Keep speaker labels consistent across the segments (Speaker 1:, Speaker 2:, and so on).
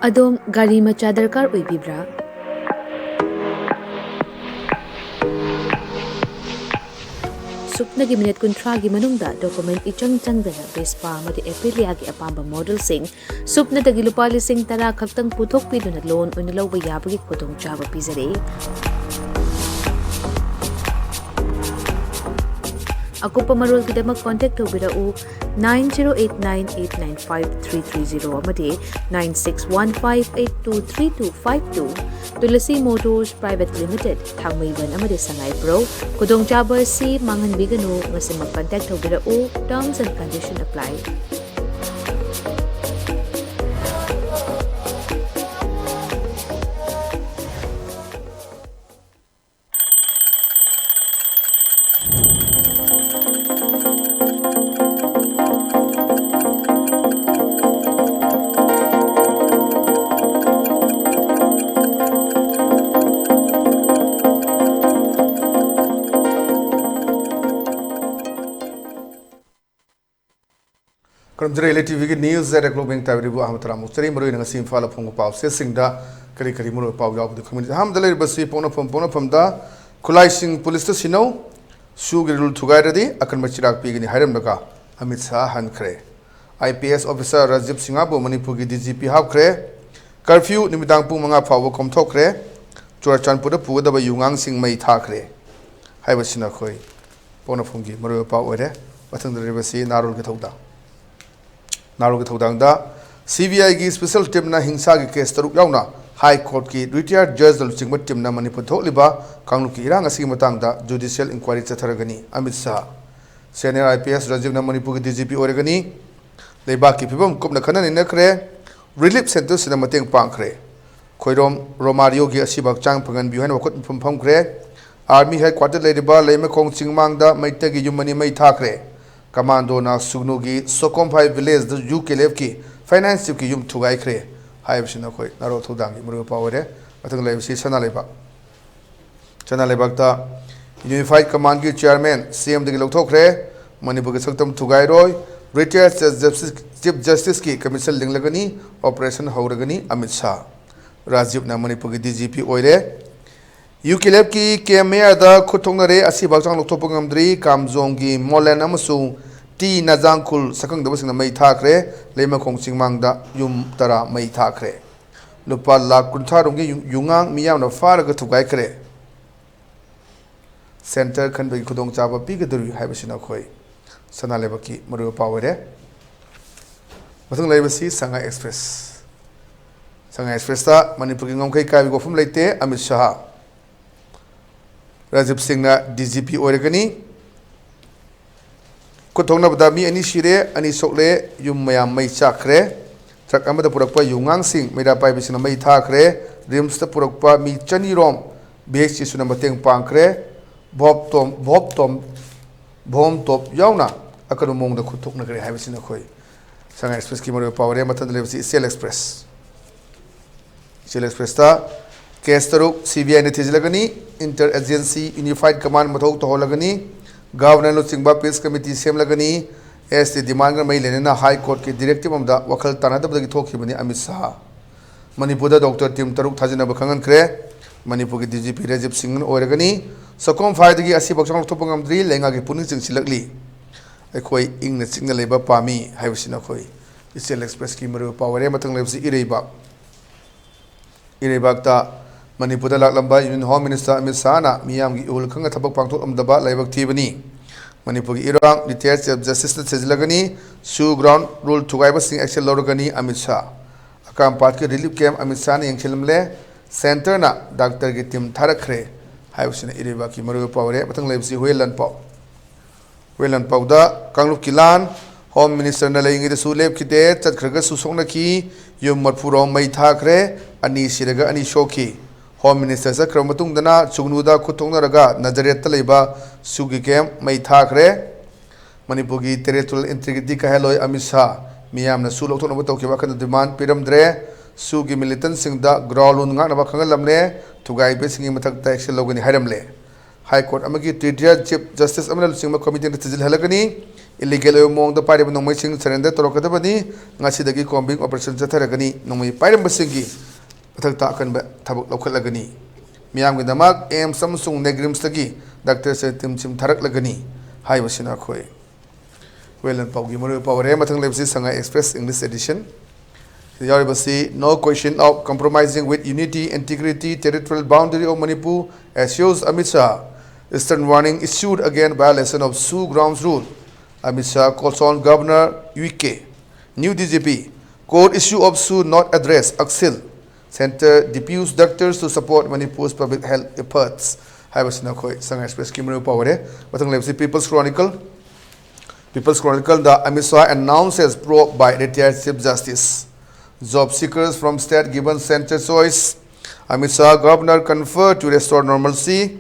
Speaker 1: अदोम गाड़ी मचा दरकार ओइबिब्रा सुपनगी मिनट कुंथ्रागी मनुंगदा डॉक्यूमेंट इचंग चंगदना बेस्पा मदि एप्रिलिया की अपांबा मॉडल सिंह सुपनदगी लुपा लिसिंग 10 खक्तंग पुथोकपिदुना लोन ओइना लौबा याबगी खुदोंचाबा पिजरे अकुपा मरोल की दमक कांटेक्ट तौबिरउ 9089895330 अमदि 9615823252 तुलसी मोटर्स प्राइवेट लिमिटेड थांगमैबन अमदि संगाई प्रो खुदोंचाबा सी मांगनबिगनु ngasimak कांटेक्ट तौबिरउ terms and condition apply
Speaker 2: Commentator ELITETV की न्यूज़ ज़ेड ग्लोबिंग ताबरीबु अहमदरा मुचरी मरुई नंगा सिंफाला फोंगो पाव से सिंगदा करी करी मुरो पाव याव दु कमिटी हम दले बसी पोनो दा खुलाइसिंग पुलिस तो सिनो सुगी रूल थुगाई रदी अकन मचिराग पीगनी हायरम लगा अमित शाह हनखरे IPS ऑफिसर राजीव सिंगाबु मणिपुर की DGP हावखरे कर्फ्यू निमिदांग पुंग मंगा फाव कोमथोखरे चुराचानपुर पुगदब युंगांग सिंग मई थाखरे हाइबसिना खोई पोनो फोंगी मरुई पाव ओरे मथंग दले बसी नारोल के थौदा नारोल थौदांगदा CBI की स्पेशल टीम ना हिंसा की केस तरुक यावना हाई कोर्ट की रिटायर्ड जज लुचिंग टीम ना मणिपुर थोलिबा कांगलुक की इरांग असि मतंगदा जुडिशियल इंक्वायरी चथरगनी अमित शाह सीनियर IPS राजीव ना मणिपुर की DGP ओरगनी लेबा की फिबम कुमना खनन इनखरे रिलीफ सेंटर सिना मतेंग पांखरे खोइरोम रोमारियो की असि बक्चांग फंगन बिहान वखत फमखरे आर्मी हेडक्वार्टर लेरिबा लेमखोंग चिंगमांगदा मैतेगी युमनी मै थाखरे कमांडो ना सुगनुगी सोकोमफाई विलेज द यूकेलेफ की फाइनेंस की युम थुगाइखरे हाइबसिना खोइ नारो थुदांगी मुरु पावरे मथंग लेबसी सना लेबाकता यूनिफाइड कमांड की चेयरमैन CM दगी लौथोखरे मणिपुर के सक्तम थुगाइरोय रिटायर्ड चीफ जस्टिस की कमीशन लिंगलगनी ऑपरेशन हौरगनी अमित शाह राजीव ना मणिपुर की DGP ओइरे यूकेलेफ की केमेयर खुथोंगरे असि बागचांग लोथोपंगमद्री कामजोंग की मोलेन अमसुंग टी नजांगकुल सकंगदबसिंग मई थाखरे लेमखोंग चिंगमांगदा युम तरा मई थाखरे लुपा लाख कुंथारोंगी युंगांग मियामना फारग थुगाइखरे सेंटर खनबगी खुदोंचाबा पीगदुरी हाइबसिना खोई सनालेबकी मरु पावरे मथंग लेबसी संगाई एक्सप्रेस ता मणिपुर की ngomkhai kai gofum leite Amit Shah Rajiv Singh DGP ओरगनी कुथोंगनबदा मी अनि सिरे अनि सोकले युम मयाम मई चाखरे ट्रक अमदा पुरकपा युंगांग सिंह मेरा पाइ बिसिना मई थाखरे रिम्स त पुरकपा मी चनी रोम BHC सुना मतेंग पांखरे भोम टॉप यावना अकनु मोंग द खुथोंगनगरे हाइबसिना खोइ संगा एक्सप्रेस की मरो पावरे मथन लेबसी सेल एक्सप्रेस ता केस तरुक CBI ने थिजलगनी इंटर एजेंसी यूनिफाइड कमांड मथौ तोहलगनी गवर्नर लुचिंगबा पीस कमिटी सेमलगनी ST डिमांड मई लेनेना हाई कोर्ट की डायरेक्टिव अमदा वखल तानादबदगी थोखिबनी अमित शाह मणिपुर डॉक्टर टीम तरुक थाजिनब खंगनखरे मणिपुर की DGP राजीव सिंह ओरगनी सकोम फाइदगी असि बक्सांग थोपंगमद्री लेंगा की पुनिंग चिंगसिलगली अखोई इंगना चिंगना लेबा पामी हाइबसिना खोई इसेल एक्सप्रेस की मरु पावरे मतंग लेबसी इरेबाकता मणिपुर लालंबा union home minister Amit Shah ना मियाम की उल खंग थबक पांगथोकअमदबा लाइबक थीबनी मणिपुर की इरांग रिटायर्ड चीफ जस्टिस सेजलगनी सु ग्राउंड रूल थुगाइबा सिंह एक्शन लौरगनी अमित शाह अकाम पार्ट के रिलीफ कैंप अमित शाह ने यंगखिलमले सेंटर ना डॉक्टर की टीम थारखरे हाइबसिना इरेबा की मरु पावरे मतंग लेबसी हुएलन पाउदा कांगलुप किलान होम मिनिस्टर ना लेंगे दसु लेब खिते चतखरग सुसोंगना की युम मरफुरो मई थाखरे अनि सिरगा अनि शोखी होम मिनिस्टर चक्रम मतुंगदना सुगनुदा खुथोंगनरगा नजरेत लेबा सुगी कैम मई थाखरे मणिपुर की टेरिटोरियल इंटीग्रिटी कहलोय अमित शाह मियामना सु लौथोनब तौखिबा खन डिमांड पिरमद्रे सुगी मिलिटेंट सिंगदा ग्राउंड लुन ngaknaba खंगलमने थुगाइबे सिंगी मथकता एक्शन लौगनी हाइरमले High Court amagi Retired Chief Justice Amanal Singh Committee na tijil halagani illegal mong da pare nongmai sing surrender torokadabani ngasidagi combing operation chatharagani nongmai pairem basingi pathak ta kan ba thabuk lokhalagani miyam gi damak em samsung negrims tagi Dr. Setim Chim Tharak lagani hai basina khoi welan paugi moro pawre mathang lebsi sanga express English edition Yaribasi, no question of compromising with unity, integrity, territorial boundary of Manipur, as shows Amit Shah. Stern warning issued against violation of Sioux grounds rule. Amit Shah calls on Governor UK. New DGP. Court issue of Sioux not addressed. Axil. Center deputes doctors to support Manipur's public health efforts. Hai basina khoi Sanga Express Kimru Power. Mathang lebsi People's Chronicle. People's Chronicle, the Amit Shah announces probe by retired Chief Justice. Job seekers from state given center choice. Amit Shah, Governor conferred to restore normalcy.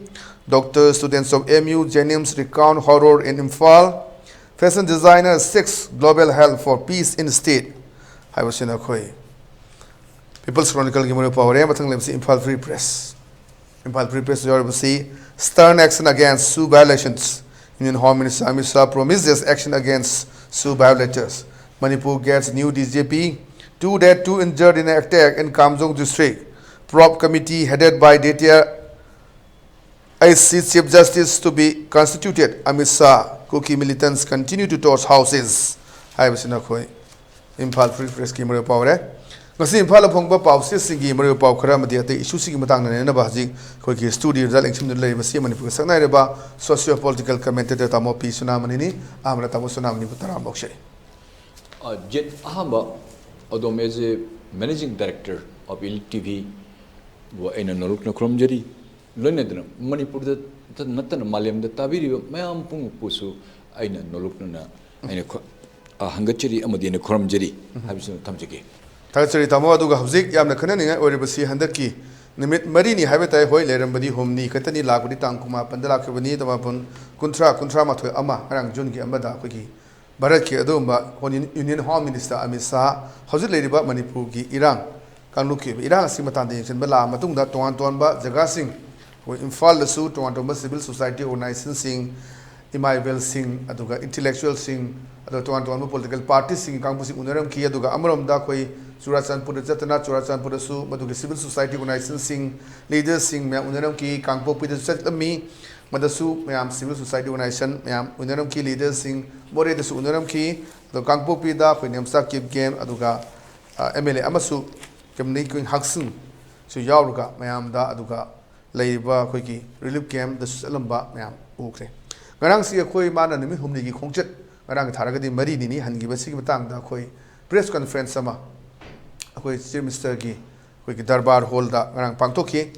Speaker 2: Doctors, students of MU, Jenims recount horror in Imphal. Fashion designer 6 global health for peace in state. Hai basina khoi. People's Chronicle Gimuru Power Mathang Lemsi Imphal Free Press. Imphal Free Press Yoribasi stern action against Sioux violations. Union Home Minister Amit Shah promises action against Sioux violators. Manipur gets new DGP. 2 dead, 2 injured in an attack in Kamjong district. Prop committee headed by Detia IC Chief Justice to be constituted. Amit Shah, Kuki militants continue to torch houses. Hai basina khoi. Imphal Free Press ki maro pawre. Ngasi Imphal phongba pawse singi maro paw khara madi ate issue singi matang na na ba ji khoi ki studio dal engsim de lei basi Manipur saknai re ba socio political commentator tamo pi sonamani ni amra tamo sonamani butara bokshe.
Speaker 3: Jit Ningomba, although as a managing director of ELITETV, in a Norukna Kromjeri, Lunedra, Manipur, the Natan Maliam, the Tabiri, Mayam Pung Pusu, Aina Norukna, and a Hangacheri Amadina Kromjeri, Habison Tamjiki.
Speaker 2: Tatsari Tamodu Gavzik, Yam the Kanani, or Basi Handaki, Nimit Marini, Habita, Hoy, Lerambadi, Homni, Katani, Lakudi Tankuma, Pandalakabani, the Mapun, Kuntra Matu, Ama, Rang Junki, Amada, Quiki. Baraki Adumba, Union Home Minister Amit Shah, How's Lady Ba Manipur ki Iran, Kanuki, Iran Simatan, Bala, Matunda, Tuantuanba, Jagasing, who infall the suit to civil society organization sing, Imaivel sing, Aduga, intellectual sing, the Tuantuan political parties sing, Campus Unaram Kia Duga, Amaram Dakoi, Suratan Pudjatana, Suratan Pudasu, Maduga civil society organization sing, leaders sing, Unaram Ki, Kampo Pidasat me. Madasu, Mayam civil society organization, Mayam Unaram ki leaders sing, Bore the Unaram ki, the Kangpo Pida, Pinamsa Kip Game, Aduga, MLA Amasu, Kamni Queen Haxun, so Yaruga, Mayam da Aduga, Laiba Quiki, Relief Game, the Salamba, Mayam, okay. Garang see a koi man and whom the Kongjet, Garang Taragadi Marini, and give a sigmatang da koi, press conference sama, a koi Mr. Gi, Quiki Darbar Holda, Garang Pantoki.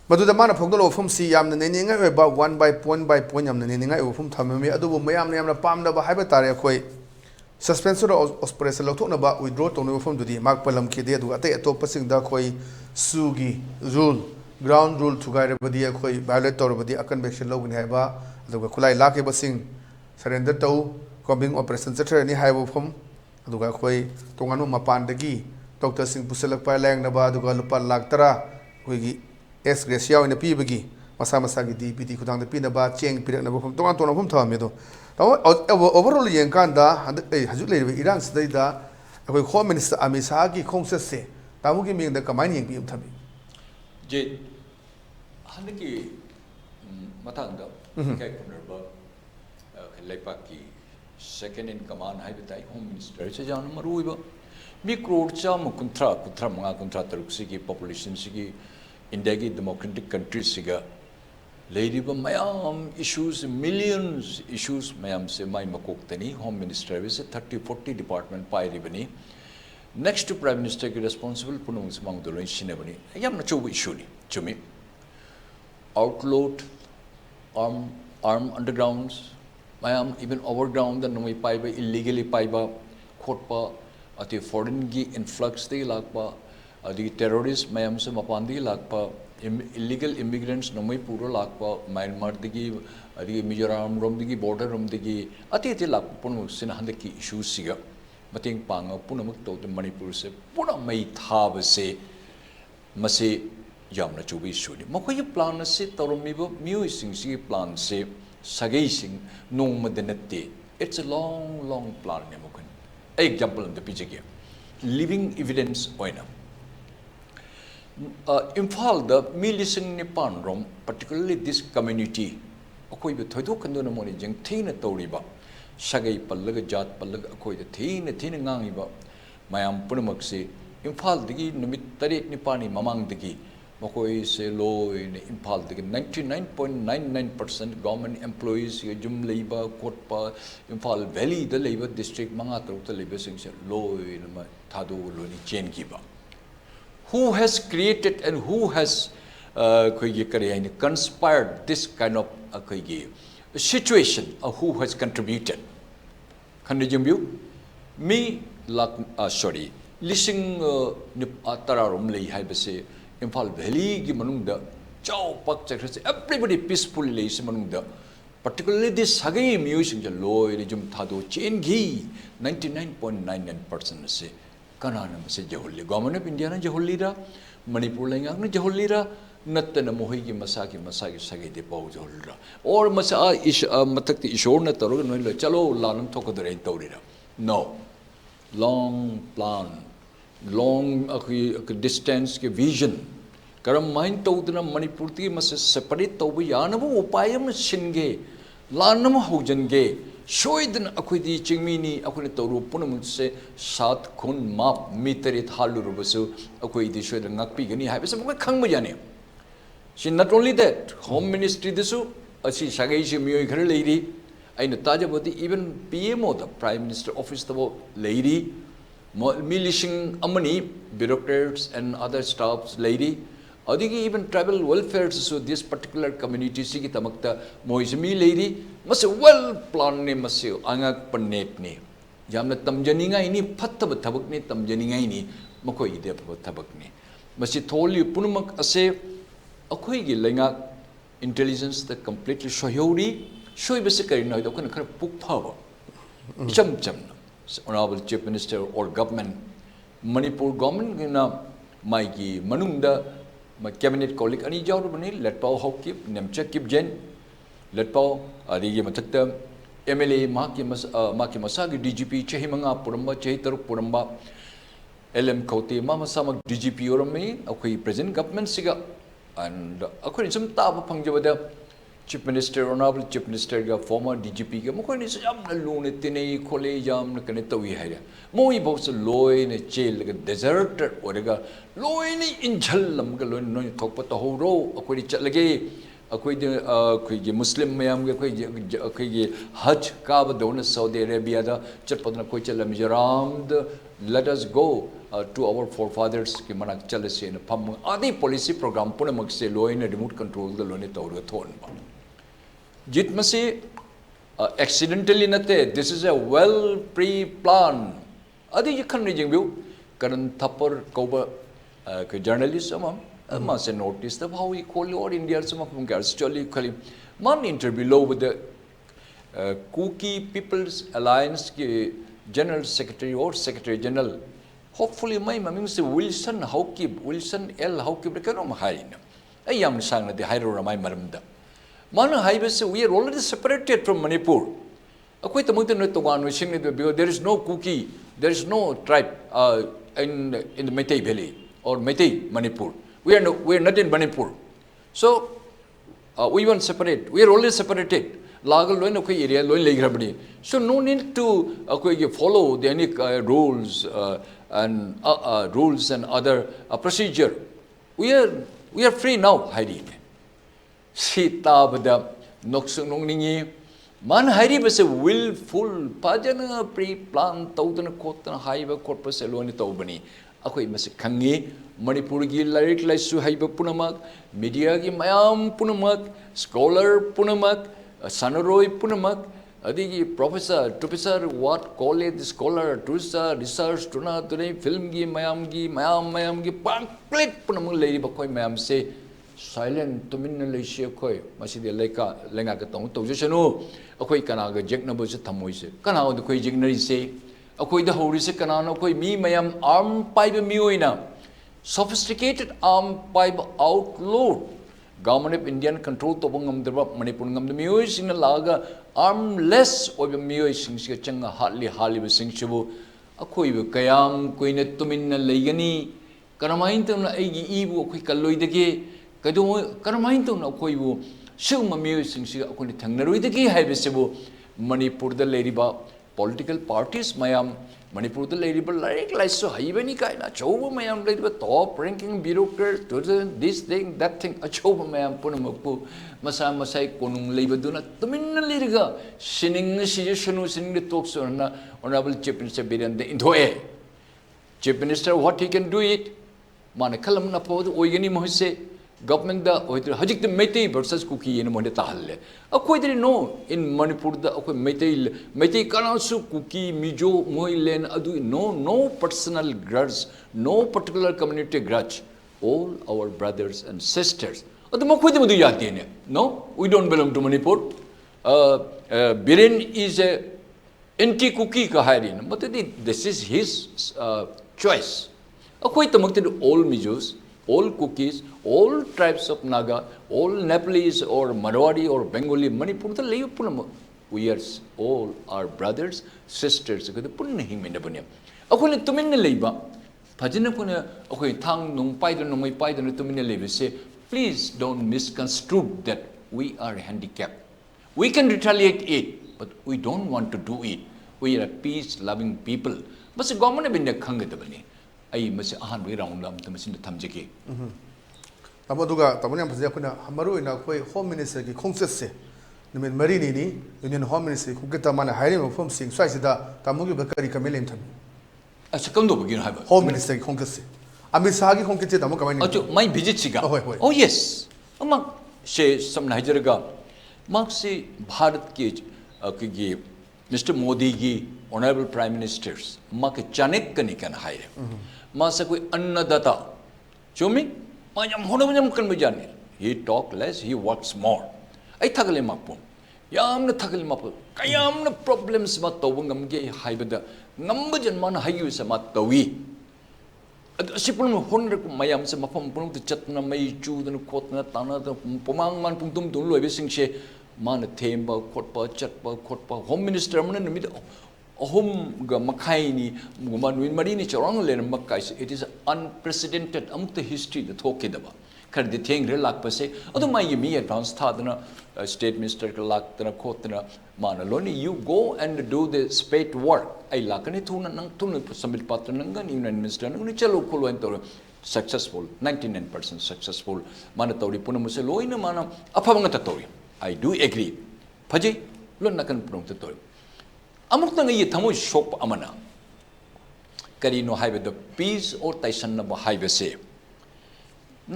Speaker 2: But the man of Pogolo from sea, Yam the Ninning about 1 by point Yam the Ninning from Tamami, Adu Mayam Yam the Palm of Habitare Quay. Suspensor of Ospress Loton about withdraw to from the Mark Palam Kide to a top passing the Quay, Sugi, Rule, ground rule to guide a dia Quay, violator of the convection low in Haba, the Kulai Laki Basing, surrender to, combing operation secretary any high of home, Aduga Quay, Tongano Mapandagi, Dr. Singh Puselak Palang Naba, Dugalupa Laktara, Wigi. Es Gracia in the Pibagi, Masamasagi DPT Kutang the Pinaba, Chang Piran from Toronto from Tomato. Overall, Yankanda, Hazuli Iran's data, a Home Minister Amisagi Kongse, Tamuki mean the commanding beam Tabi.
Speaker 3: Jit Handiki Matanga, Kakunaba, Lepaki, second in command, Habitat Home Minister, Sajan Maruiba, Mikro Cham Kuntramanga Contractor population Sigi. Indegi democratic countries siga lady ba mayam issues millions issues mayam se mai makok tani home minister is 30-40 department pai ribani next to prime minister ki responsible punung samang doloi sinebani yam na chobu issue ni chumi outload arm undergrounds mayam even overground the noi pai ba illegally pai ba khotpa ati foreign gi influx de lakpa the terrorists mayam se mapandi lakpa illegal immigrants namai puro lakpa Myanmar digi adi Mizoram rom digi border rom digi ati lakpa punu sin handaki issues siga mating panga punamak to Manipur se puna mai thab se mase yamna chubi shuni makoy plan se toromibo music si plan se sagai sing nong madanate it's a long plan ne mokon example the pijige living evidence oina imphal the milising ni panrom particularly this community akoi be thoido kandona moni jeng theina toriba sagai pallaga jat pallaga akoi the theina ngangiba mayam punamak se imphal digi numit tarik ni pani mamang digi makoi se loy ne imphal digi 99.99% government employees ye jum leiba kotpa imphal valley the labor district manga tok the labor sing se loy na thadu lo ni chen giba who has created and who has conspired this kind of situation who has contributed me sorry lising tararum lei haibase imphal valley gi manungda chau pak chakse everybody peacefully lei se manungda particularly this sagai music je loy ni jum thado chen gi 99.99% se kanana se jahulli government of India na jahulli ra Manipur lenga na jahulli ra nattana mohi gi masaki sagai de pau jahulli ra or masa matak ti ishor na taro no le chalo lanam thokadare tawri ra no long plan long distance ke vision karam mind tawdna Manipur ti mas separate tawbi yana bu upayam singe lanam hojange shoidna akhudi chingmini akhune tawru punamut se sat khun map mitari thalu rubasu akhudi shoidna ngakpi gani haibase mo khangma jane she not only that home ministry disu asi sagai si mioi khar leiri aina tajabodi even PMO the prime minister office the lady milising amani bureaucrats and other staffs lady adigi even tribal welfare so this particular community sigi tamakta moizmi lady mas well plan ne mas angak panet ne jamna tamjaninga ini phattaba thabak ne tamjaninga ini makoi ide thabak ne masi tholi punumak ase akhoi gi lenga intelligence the completely shoyori shoy base karina do kan khar pukphaba cham honorable chief minister or government Manipur government na mai gi manungda my cabinet colleague ani jawru bani let pau hokip nemcha kip jen let pau adigi matakta MLA maki masagi DGP chehimanga puramba chehitar puramba LM Khauti mama samak DGP orami akoi present government siga and akoi some taba pangjabada chief minister honorable chief minister ga former DGP ga mokoi ni jam na lune tine khole jam na kane tawi haira moi bos loy ne jail ga deserted orega loy ni injal lam ga loy no thokpa to horo akoi chatlage akoi gi muslim mayam ga akoi gi hajj ka ba don Saudi Arabia da chatpadna koi chalam jaram let us go to our forefathers ki manak chalase na pham adi policy program puna mak se loy ne remote control ga loy ne tawra thon ba Jit masi accidentally nate this is a well pre-planned adi yakhan ni jingbu karan thapar koba ke journalist ma se notice the how we call or India some of them actually khali man interview low with the Kuki People's Alliance ke general secretary or secretary general hopefully my maming se Wilson L Hawkib kanom haina ayam sang na de hairo ramai maramda Mana haibase we are already separated from Manipur. Akoi tamute no togan we sing because there is no Kuki, there is no tribe in the Meitei Valley or Meitei Manipur. We are not in Manipur. So we want separate. We are already separated. Lagal loin akoi area loin legrabdi. So no need to akoi follow the any rules and other procedure. We are free now hiding. Sita bada noksung nong ningi man hari base willful pajana pre-plan tawdana kotana haiba corpus eloni tawbani akoi mas khangi Manipur gi lyric laisu haiba punamak media gi mayam punamak scholar punamak sanaroi punamak adigi professor what college scholar tusa research tuna tunai film gi mayam gi pamphlet punamak lei bakoi mayam se silent to min leisha khoi masi de lenga ka tong to jenu akoi kana ga jek na bo se thamoi se kana o khoi jek nari se akoi da hori se kana no khoi mi mayam arm pai be mi oina sophisticated arm pipe outlawed government of Indian control to ngamdaba Manipur ngam the miyoi sing laga armless or the miyoi sing si changa hali sing chibu akoi bu kayam koine tumin na legani karamain tum na igi ibu akoi kaloi dege kado karamain tum na akoi bu shuma miyoi sing si akoi thangnaroi dege haibesibu Manipur the leriba political parties mayam Manipur the leriba like so haibani kaina choba mayam leriba top ranking bureaucrat to this thing that thing a choba mayam punamakpu masa masai konung leibaduna tuminna leriga sining suggestion sining the talks on honorable chief minister bidan the indoe chief minister what he can do it mana kalam na pod oigani mohse government da oidir hajik the meitei versus cookie in monde tahalle akoi there no in Manipur da akoi meitei kanasu cookie mijo moilen adu no personal grudge no particular community grudge all our brothers and sisters adu makoi de mudu yati ne no we don't belong to Manipur Biren is a anti cookie ka hirin but this is his choice akoi tamak all mijos all cookies, all tribes of Naga, all Nepalese or Marwari or Bengali, Manipur, the lay we are all our brothers, sisters. The Punna him in the Bunya. Akuni Tumina Leba, Pajinapuna, okay, Tang, Nung Python, no Python, Tumina Leva say, please don't misconstrue that we are handicapped. We can retaliate it, but we don't want to do it. We are a peace loving people. But the government have been the Kangatabani. I must ahan we round lam to machine tamjiki
Speaker 2: tamaduga tamani am phajia kuna hamaru ina khoi home minister ki khongset se nimen mari ni union home minister ku kita mana hiring of form sing swai sida tamugi bakari kamelem tham
Speaker 3: asa kam do begin haba
Speaker 2: home minister ki khongset se amit sah ki khongket se tamu kamai ni
Speaker 3: my visit siga oh yes amang she some Nigeria mark se bharat ki Mr. Modi ki honorable prime ministers mark chanek kani kan hire masa koi annadata chumi mayam honam kan bajani he talk less he works more ai thagale mapum yamna thagale mapum kayamna problems ma tawngam ge haibada ngamba janman hayu sama tawi sipun honre mayam se mapam punung tu chatna mai chu dan khotna tana pomang man pungtum tun loibe singse mana themba khotpa chatpa khotpa home minister man nimid home ga makai ni manuin marini chorang len makai it is unprecedented amta history the thokidaba khar de theng re lak pase adu mai mi advance thadna state minister ka lak tana khotna mana loni you go and do the spade work ai lakani thuna nang tun submit patra nang gan union minister nang ni chalo kholo en tor successful 99% successful mana tori punamuse loina mana afamanga ta tori I do agree phaji lon nakan prong ta tori amuk tang ye thamoi shop amana kari no haibe the peace or taisan na ba haibe se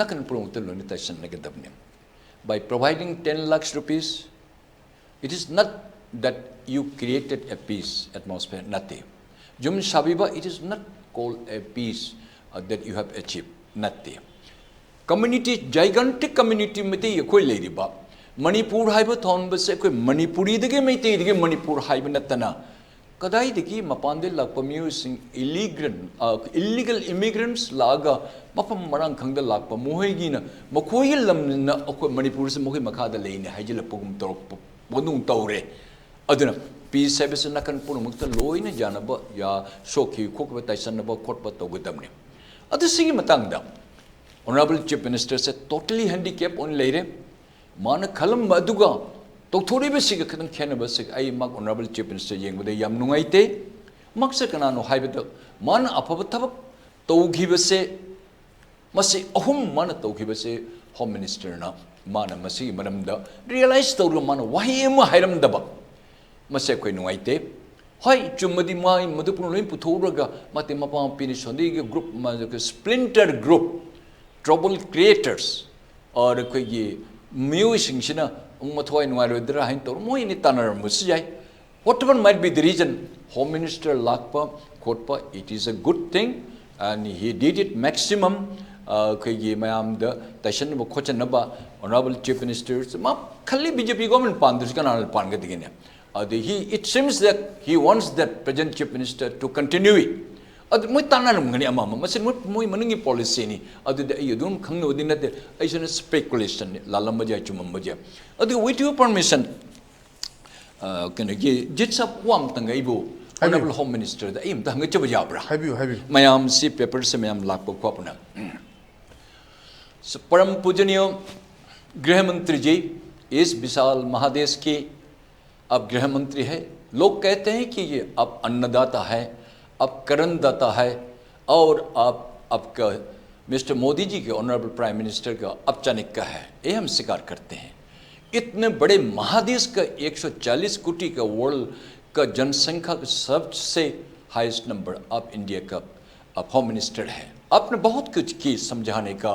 Speaker 3: nakan prong ta loni taisan na gadabne by providing 10 lakhs rupees it is not that you created a peace atmosphere nothing jum shabiba it is not called a peace that you have achieved nothing community gigantic community mete ye koi leiriba Manipur haiba thon base koi Manipuri dege meitei dege Manipur haiba natana kadai degi mapande lakpa sing illegal immigrants laga mapam marang khangda lakpa mohegi na makoi lam na akoi Manipur se mohoi makha da leine haijila pugum tor bonung tawre aduna peace service nakan punu mukta loina janaba ya shoki khokba taisanaba khotba tawgadamne adu sigi matangda honorable chief minister se totally handicapped on leire mana khalam aduga tokthori besiga khadan khena basik ai mak honorable chief minister yengbude yam nungaite maksa kana no haibada mana afaba thabak tawgibase masi ahum mana tawgibase home minister na mana masi maramda realize tawlo mana wahima hairam daba mase koi nungaite hoi chumadi mai madupur loin puthoraga mate mapa pini sondi group ma splinter group trouble creators or koi ye music sina mathoi nuarodra hain tor moi ni tanar musjai whatever might be the reason home minister lakpa khotpa it is a good thing and he did it maximum kai ye mayam da tashan bo khochan ba honorable chief minister ma khali BJP government pandus kana pan ga digine it seems that he wants that present chief minister to continue it अद मोय तानारमगनी अमाम मसिन मोय मनंगी policy नि अदुदे अय दुम खंगनोदि नते अयसन speculation Lallawmawma बजे चुमम बजे अदु with your permission कने गे जिट सब वाम तंगैबो Honorable Home Minister दा इम तंग चब याब्रा
Speaker 2: हाइबियो
Speaker 3: मयाम सी पेपर से मयाम लाखो खोपना परम पूजनीय गृह मंत्री जी इस विशाल महादेश के अब गृह मंत्री है। लोग कहते हैं कि ये अब अन्नदाता है, अब करणदाता है और अब आपका मिस्टर मोदी जी के ऑनरेबल प्राइम मिनिस्टर का अब चाणक्य है, ये हम स्वीकार करते हैं। इतने बड़े महादेश का 140 कोटि का वर्ल्ड का जनसंख्या का सबसे हाईएस्ट नंबर आप इंडिया का आप होम मिनिस्टर है। आपने बहुत कुछ की समझाने का,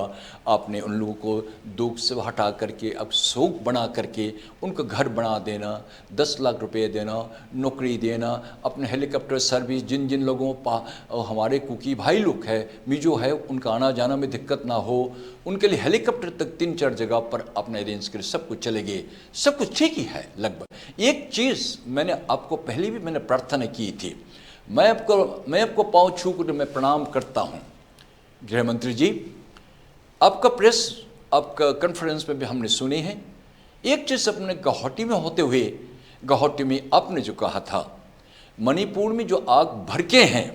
Speaker 3: आपने उन लोगों को दुख से हटा करके अब सुख बना करके उनको घर बना देना, 10 लाख रुपए देना, नौकरी देना, अपने हेलीकॉप्टर सर्विस जिन जिन लोगों हमारे कुकी भाई लोग है मिजो है उनका आना जाना में दिक्कत ना हो, उनके लिए हेलीकॉप्टर तक 3-4 जगह पर आपने अरेंज कर सब कुछ चले गए, सब कुछ ठीक ही है लगभग। एक चीज़ मैंने आपको पहले भी मैंने प्रार्थना की थी, मैं आपको पाँव छू कर मैं प्रणाम करता हूँ। गृह मंत्री जी आपका प्रेस आपका कॉन्फ्रेंस में भी हमने सुनी है। एक चीज़ अपने गुवाहाटी में होते हुए, गुवाहाटी में आपने जो कहा था मणिपुर में जो आग भड़के हैं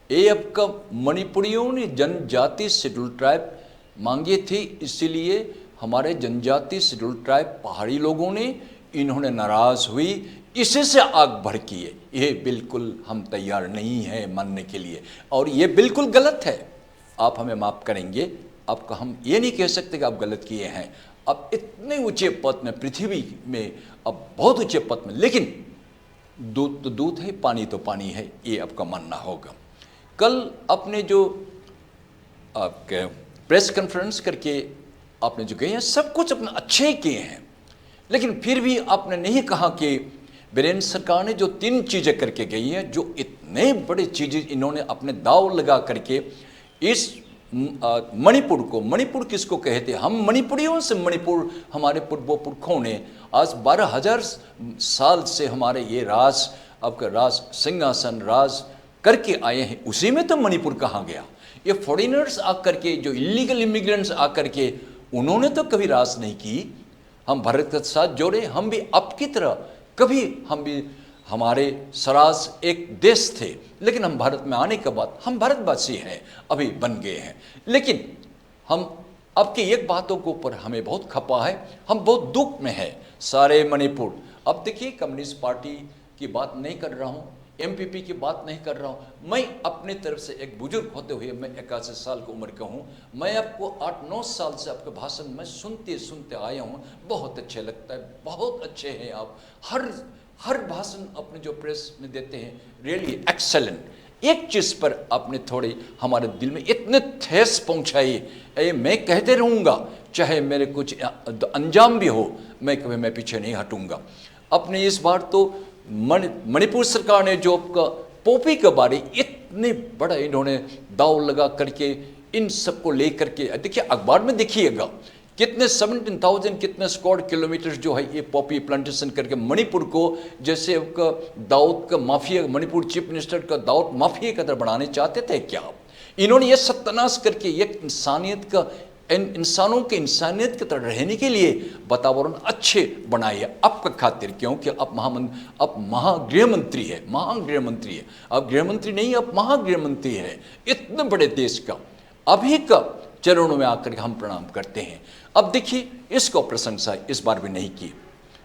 Speaker 3: ये आपका मणिपुरियों ने जनजाति शेड्यूल ट्राइब मांगे थे, इसीलिए हमारे जनजाति शेड्यूल ट्राइब पहाड़ी लोगों ने इन्होंने नाराज़ हुई, इसी से आग भड़की है। ये बिल्कुल हम तैयार नहीं हैं मानने के लिए और ये बिल्कुल गलत है। आप हमें माफ़ करेंगे, आपका हम ये नहीं कह सकते कि आप गलत किए हैं। अब इतने ऊंचे पद में पृथ्वी में, अब बहुत ऊंचे पद में, लेकिन दूध तो दूध है, पानी तो पानी है, ये आपका मानना होगा। कल आपने जो आपके प्रेस कॉन्फ्रेंस करके आपने जो कहे हैं सब कुछ अपने अच्छे किए हैं, लेकिन फिर भी आपने नहीं कहा कि बीरेंद्र सरकार ने जो 3 चीज़ें करके गई हैं, जो इतने बड़े चीज़ें इन्होंने अपने दाव लगा करके इस मणिपुर को, मणिपुर किसको कहते हैं, हम मणिपुरियों से, मणिपुर हमारे पूर्वपुरखों ने आज 12,000 साल से हमारे ये राज आपका राज सिंहासन राज करके आए हैं, उसी में तो मणिपुर कहाँ गया। ये फॉरेनर्स आकर के जो इलीगल इमिग्रेंट्स आकर के उन्होंने तो कभी राज नहीं की। हम भारत के साथ जोड़े, हम भी आपकी तरह कभी हम भी हमारे सराज एक देश थे, लेकिन हम भारत में आने के बाद हम भारतवासी हैं, अभी बन गए हैं। लेकिन हम आपकी एक बातों के ऊपर हमें बहुत खपा है, हम बहुत दुख में है सारे मणिपुर। अब देखिए कम्युनिस्ट पार्टी की बात नहीं कर रहा हूँ, एमपीपी की बात नहीं कर रहा हूँ, मैं अपनी तरफ से एक बुजुर्ग होते हुए मैं 81 साल की उम्र का हूँ, मैं आपको 8-9 साल से आपके भाषण मैं सुनते सुनते आया हूँ, बहुत अच्छे लगता है, बहुत अच्छे हैं आप, हर भाषण अपने जो प्रेस में देते हैं रियली एक्सेलेंट। एक चीज़ पर आपने थोड़ी हमारे दिल में इतने ठेस पहुँचाई, ये मैं कहते रहूँगा चाहे मेरे कुछ अंजाम भी हो, मैं कभी मैं पीछे नहीं हटूँगा। अपने इस बार तो मणिपुर सरकार ने जो आपका पोपी के बारे इतने बड़ा इन्होंने दाव लगा करके इन सबको लेकर के, देखिए अखबार में देखिएगा कितने 17,000 कितने स्क्वायर किलोमीटर जो है ये पॉपी प्लांटेशन करके मणिपुर को जैसे आपका दाऊद का माफिया, मणिपुर चीफ मिनिस्टर का दाऊद माफिया की तरह बनाने चाहते थे क्या? इन्होंने ये सत्यानाश करके एक इंसानियत का, इंसानों के इंसानियत की तरह रहने के लिए वातावरण अच्छे बनाए आपका खातिर, क्योंकि आप महागृह मंत्री है, महागृह मंत्री है, आप गृह मंत्री नहीं, आप महागृह मंत्री है इतने बड़े देश का। अभी का चरणों में आकर हम प्रणाम करते हैं। अब देखिए इसको प्रशंसा इस बार भी नहीं की।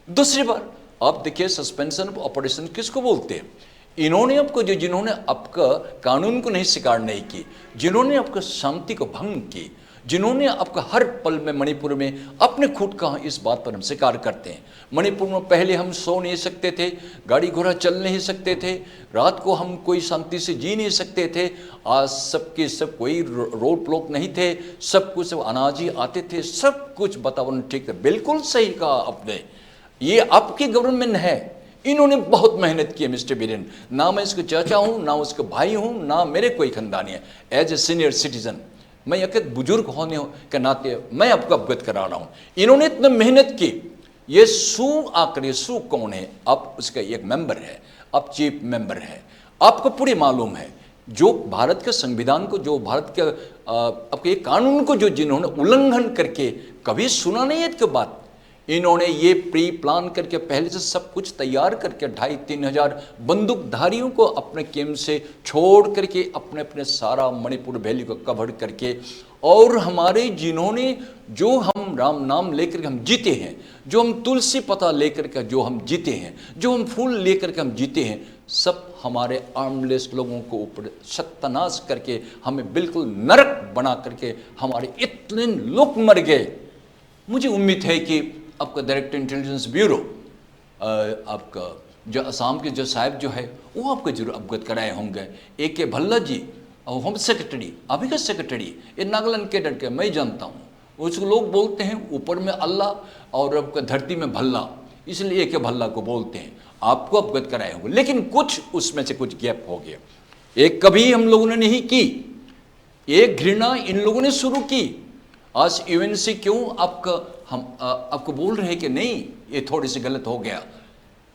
Speaker 3: दूसरी बार आप देखिए सस्पेंशन ऑफ ऑपरेशन किसको बोलते हैं? इन्होंने आपको जिन्होंने आपका कानून को नहीं स्वीकार नहीं की, जिन्होंने आपका शांति को भंग की, जिन्होंने आपका हर पल में मणिपुर में अपने खुद का, इस बात पर हम स्वीकार करते हैं। मणिपुर में पहले हम सो नहीं सकते थे, गाड़ी घोड़ा चल नहीं सकते थे, रात को हम कोई शांति से जी नहीं सकते थे। आज सबके सब कोई रोड ब्लॉक नहीं थे, सब कुछ अनाज ही आते थे, सब कुछ वातावरण ठीक था। बिल्कुल सही कहा आपने, ये आपकी गवर्नमेंट है, इन्होंने बहुत मेहनत की है मिस्टर बीरेन। ना मैं इसके चाचा हूँ, ना उसके भाई हूँ, ना मेरे कोई खानदानी है। एज ए सीनियर सिटीजन मैं एक बुजुर्ग होने के नाते मैं आपको अवगत करा रहा हूँ, इन्होंने इतनी मेहनत की। ये सू कौन है? आप उसका एक मेंबर है, आप चीफ मेंबर है, आपको पूरी मालूम है जो भारत के संविधान को, जो भारत के आपके कानून को जो जिन्होंने उल्लंघन करके, कभी सुना नहीं है इसके बात। इन्होंने ये प्री प्लान करके पहले से सब कुछ तैयार करके 2,500-3 हजार बंदूकधारियों को अपने कैंप से छोड़ करके अपने अपने सारा मणिपुर वैली को कवर करके, और हमारे जिन्होंने जो हम राम नाम लेकर के हम जीते हैं, जो हम तुलसी पता लेकर के जो हम जीते हैं, जो हम फूल लेकर के हम जीते हैं, सब हमारे आर्मलेस लोगों को ऊपर सत्यानाश करके हमें बिल्कुल नरक बना करके हमारे इतने लोग मर गए। मुझे उम्मीद है कि आपका डायरेक्ट इंटेलिजेंस ब्यूरो, आपका जो असम के जो साहब जो है वो आपको जरूर अवगत कराए होंगे। AK भल्ला जी होम सेक्रेटरी, अभी का सेक्रेटरी, ये नागालैंड कैडर के, मैं जानता हूँ। उसको लोग बोलते हैं ऊपर में अल्लाह और आपका धरती में भल्ला, इसलिए AK भल्ला को बोलते हैं। आपको अवगत कराए होंगे, लेकिन कुछ उसमें से कुछ गैप हो गया। एक कभी हम लोगों ने नहीं की, एक घृणा इन लोगों ने शुरू की। आज UNC क्यों आपको बोल रहे हैं कि नहीं ये थोड़ी सी गलत हो गया?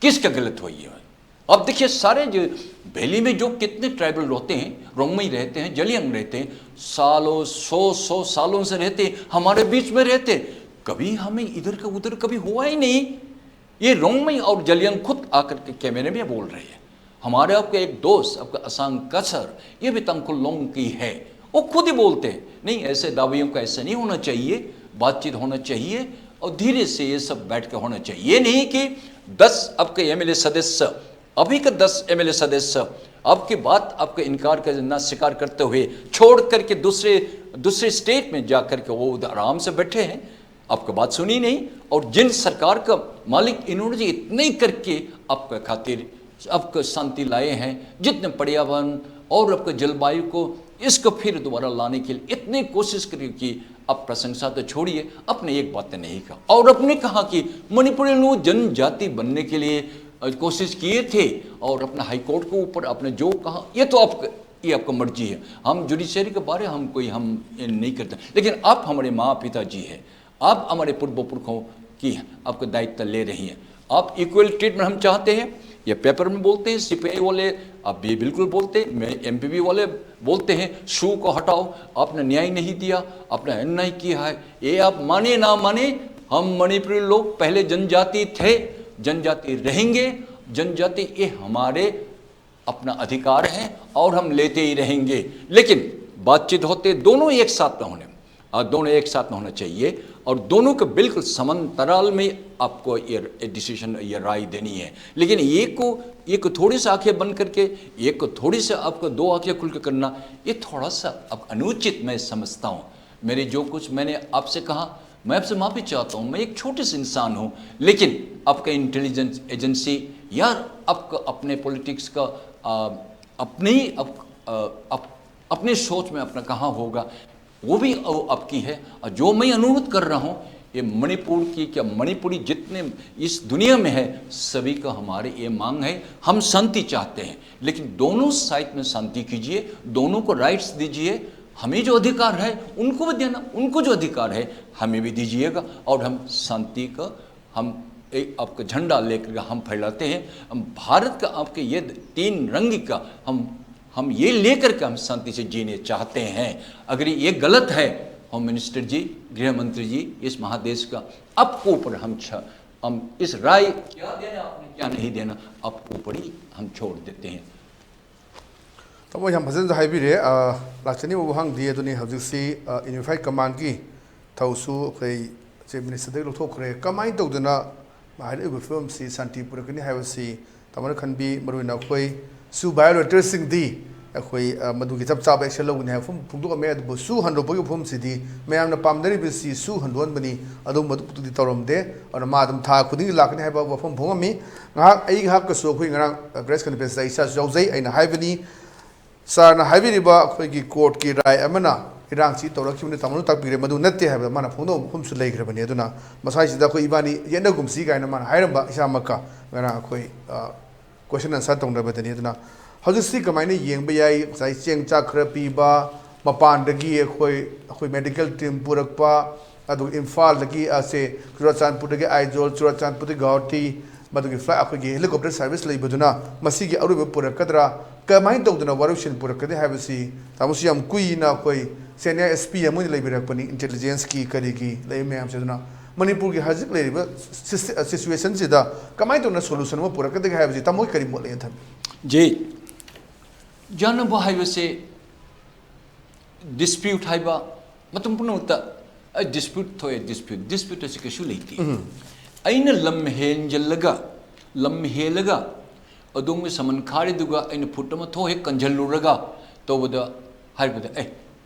Speaker 3: किसका गलत हुई है? अब देखिए सारे जो वैली में जो कितने ट्राइबल रहते हैं, रोंगमई रहते हैं, जलियांग रहते हैं, सालों 100 सालों से रहते हैं, हमारे बीच में रहते हैं, कभी हमें इधर का उधर कभी हुआ ही नहीं। ये रोंगमई और जलियांग खुद आकर के कैमरे में बोल रहे हैं। हमारे आपके एक दोस्त आपका असांग कसर, ये भी तंकुलोंग की है, वो खुद ही बोलते हैं नहीं ऐसे दावियों का ऐसे नहीं होना चाहिए, बातचीत होना चाहिए और धीरे से ये सब बैठ के होना चाहिए। ये नहीं कि 10 आपके MLA सदस्य, अभी का 10 MLA सदस्य आपकी बात आपका इनकार कर ना स्वीकार करते हुए छोड़ करके दूसरे स्टेट में जा करके वो उधर आराम से बैठे हैं, आपका बात सुनी नहीं। और जिन सरकार का मालिक इन्होंने जी इतने करके आपका खातिर आपका शांति लाए हैं, जितने पर्यावरण और आपका जलवायु को इसको फिर दोबारा लाने के लिए इतनी कोशिश करी कि अब प्रशंसा तो छोड़िए, अपने एक बात नहीं कहा। और अपने कहा कि मणिपुरी लोग जनजाति बनने के लिए कोशिश किए थे और अपना हाईकोर्ट को ऊपर आपने जो कहा ये तो ये आपका मर्जी है। हम जुडिशरी के बारे हम नहीं करते, लेकिन आप हमारे माँ पिता जी हैं, आप हमारे पूर्व पुरखों की आपका दायित्व ले रही हैं। आप इक्वल ट्रीटमेंट हम चाहते हैं, ये पेपर में बोलते हैं, CPI वाले आप भी बिल्कुल बोलते हैं, मैं MPP वाले बोलते हैं शू को हटाओ, आपने न्याय नहीं दिया, आपने अन्याय किया है। ये आप माने ना माने, हम मणिपुरी लोग पहले जनजाति थे, जनजाति रहेंगे, जनजाति ये हमारे अपना अधिकार है और हम लेते ही रहेंगे। लेकिन बातचीत होते दोनों एक साथ में होने, दोनों एक साथ में होना चाहिए और दोनों के बिल्कुल समांतराल में आपको ये डिसीजन, ये राय देनी है। लेकिन एक को थोड़ी सी आंखें बंद करके, एक को थोड़ी सी आपको 2 आंखें खुल के करना, ये थोड़ा सा अब अनुचित मैं समझता हूँ। मेरे जो कुछ मैंने आपसे कहा, मैं आपसे माफ़ी चाहता हूँ, मैं एक छोटे से इंसान हूँ, लेकिन आपका इंटेलिजेंस एजेंसी या आपका अपने पॉलिटिक्स का अपने सोच में अपना कहाँ होगा वो भी आपकी है। और जो मैं अनुरोध कर रहा हूँ, ये मणिपुर की क्या मणिपुरी जितने इस दुनिया में है सभी का हमारे ये मांग है, हम शांति चाहते हैं, लेकिन दोनों साइड में शांति कीजिए, दोनों को राइट्स दीजिए। हमें जो अधिकार है उनको भी देना, उनको जो अधिकार है हमें भी दीजिएगा, और हम शांति का हम एक आपका झंडा लेकर हम फैलाते हैं। हम भारत का आपके ये 3 रंग का हम ये लेकर के हम शांति से जीने चाहते हैं। अगर ये गलत है, होम मिनिस्टर जी, गृह मंत्री जी, इस महादेश का आपको ऊपर हम इस राय क्या देना आपने क्या नहीं देना आपको ऊपर ही हम छोड़ देते हैं।
Speaker 2: तो मैं हम भजन हाईबीरे लाचनी वहांग दिए दुनी हजिसी यूनिफाइड कमांड की थौसु खै चीफ मिनिस्टर दे लथोखरे कमाई तौदना माइल फिल्म सी शांति पुरकनी हाइवसी तमन खनबी मरुना खोई सु बायोलेटर सिंह दी अखोई मधुगी चप चाप एक्शन लोगने है फुंदुक मे अदु सु हंडोपगी फुम सिदी मयामना पामदरी बिसी सु हंडोन बनी अदु मधुदी तौरमदे और मादम था खुदिंग लाकने है वफम भोंगमी ngahak ai ngahak ka so khoi ngarang press conference ai sa jauzai aina haibani sarna haibiriba khoi gi court ki rai amana irang chi tawra khimni tamanu takpire madu natte haiba mana phungdo phum su lei grabani aduna masai sida khoi ibani yenagum si gaina mana hairamba isamaka ngara khoi question answer tongdabadani aduna hajisi kamaina yengba yai sai cheng cha khra piba mapan dagi khoi medical team purakpa adu imphal dagi ase churachandpur dagi aizol churachandpur dagi gauti ꯃꯗꯨꯒꯤ flight ꯑꯩꯈꯣꯏꯒꯤ helicopter service ꯂꯩꯕꯗꯨꯅ ꯃꯁꯤꯒꯤ ꯑꯔꯣꯏꯕ ꯄꯨꯔꯛꯀꯗ꯭ꯔꯥ ꯀꯃꯥꯏꯅ ꯇꯧꯗꯨꯅ ꯋꯥꯔꯧꯁꯤꯟ ꯄꯨꯔꯛꯀꯗꯦ ꯍꯥꯏꯕꯁꯤ ꯇꯥꯃꯣꯁꯤ ꯌꯥꯝ ꯀꯨꯏꯅ ꯑꯩꯈꯣꯏ ꯁꯦꯅꯤꯌꯔ ꯑꯦꯁ ꯄꯤ ꯑꯃ ꯂꯩꯕꯤꯔꯛꯄꯅꯤ ꯏꯟꯇꯦꯂꯤꯖꯦꯟꯁꯀꯤ ꯀꯔꯤꯒꯤ ꯂꯩ ꯃꯌꯥꯝꯁꯦ ꯑꯗꯨꯅ ꯃꯅꯤꯄꯨꯔꯒꯤ ꯍꯧꯖꯤꯛ ꯂꯩꯔꯤꯕ ꯁꯤꯆꯨꯋꯦꯁꯟꯁꯤꯗ ꯀꯃꯥꯏꯅ ꯇꯧꯅ ꯁꯣꯂꯨꯁꯟ ꯑꯃ ꯄꯨꯔꯛꯀꯗꯒꯦ ꯍꯥꯏꯕꯁꯤ ꯇꯥꯃꯣ ꯀꯔꯤ ꯃꯣꯠ ꯂꯩꯅ ꯊꯝꯕꯤ
Speaker 3: ꯖꯤ ꯖꯥꯅꯕ ꯍꯥꯏꯕꯁꯦ dispute haiba matum punamta a dispute thoye dispute ase kesu leiti aina lam helaga adong saman khari duga aina phutama tho he kanjalluraga tobada haibada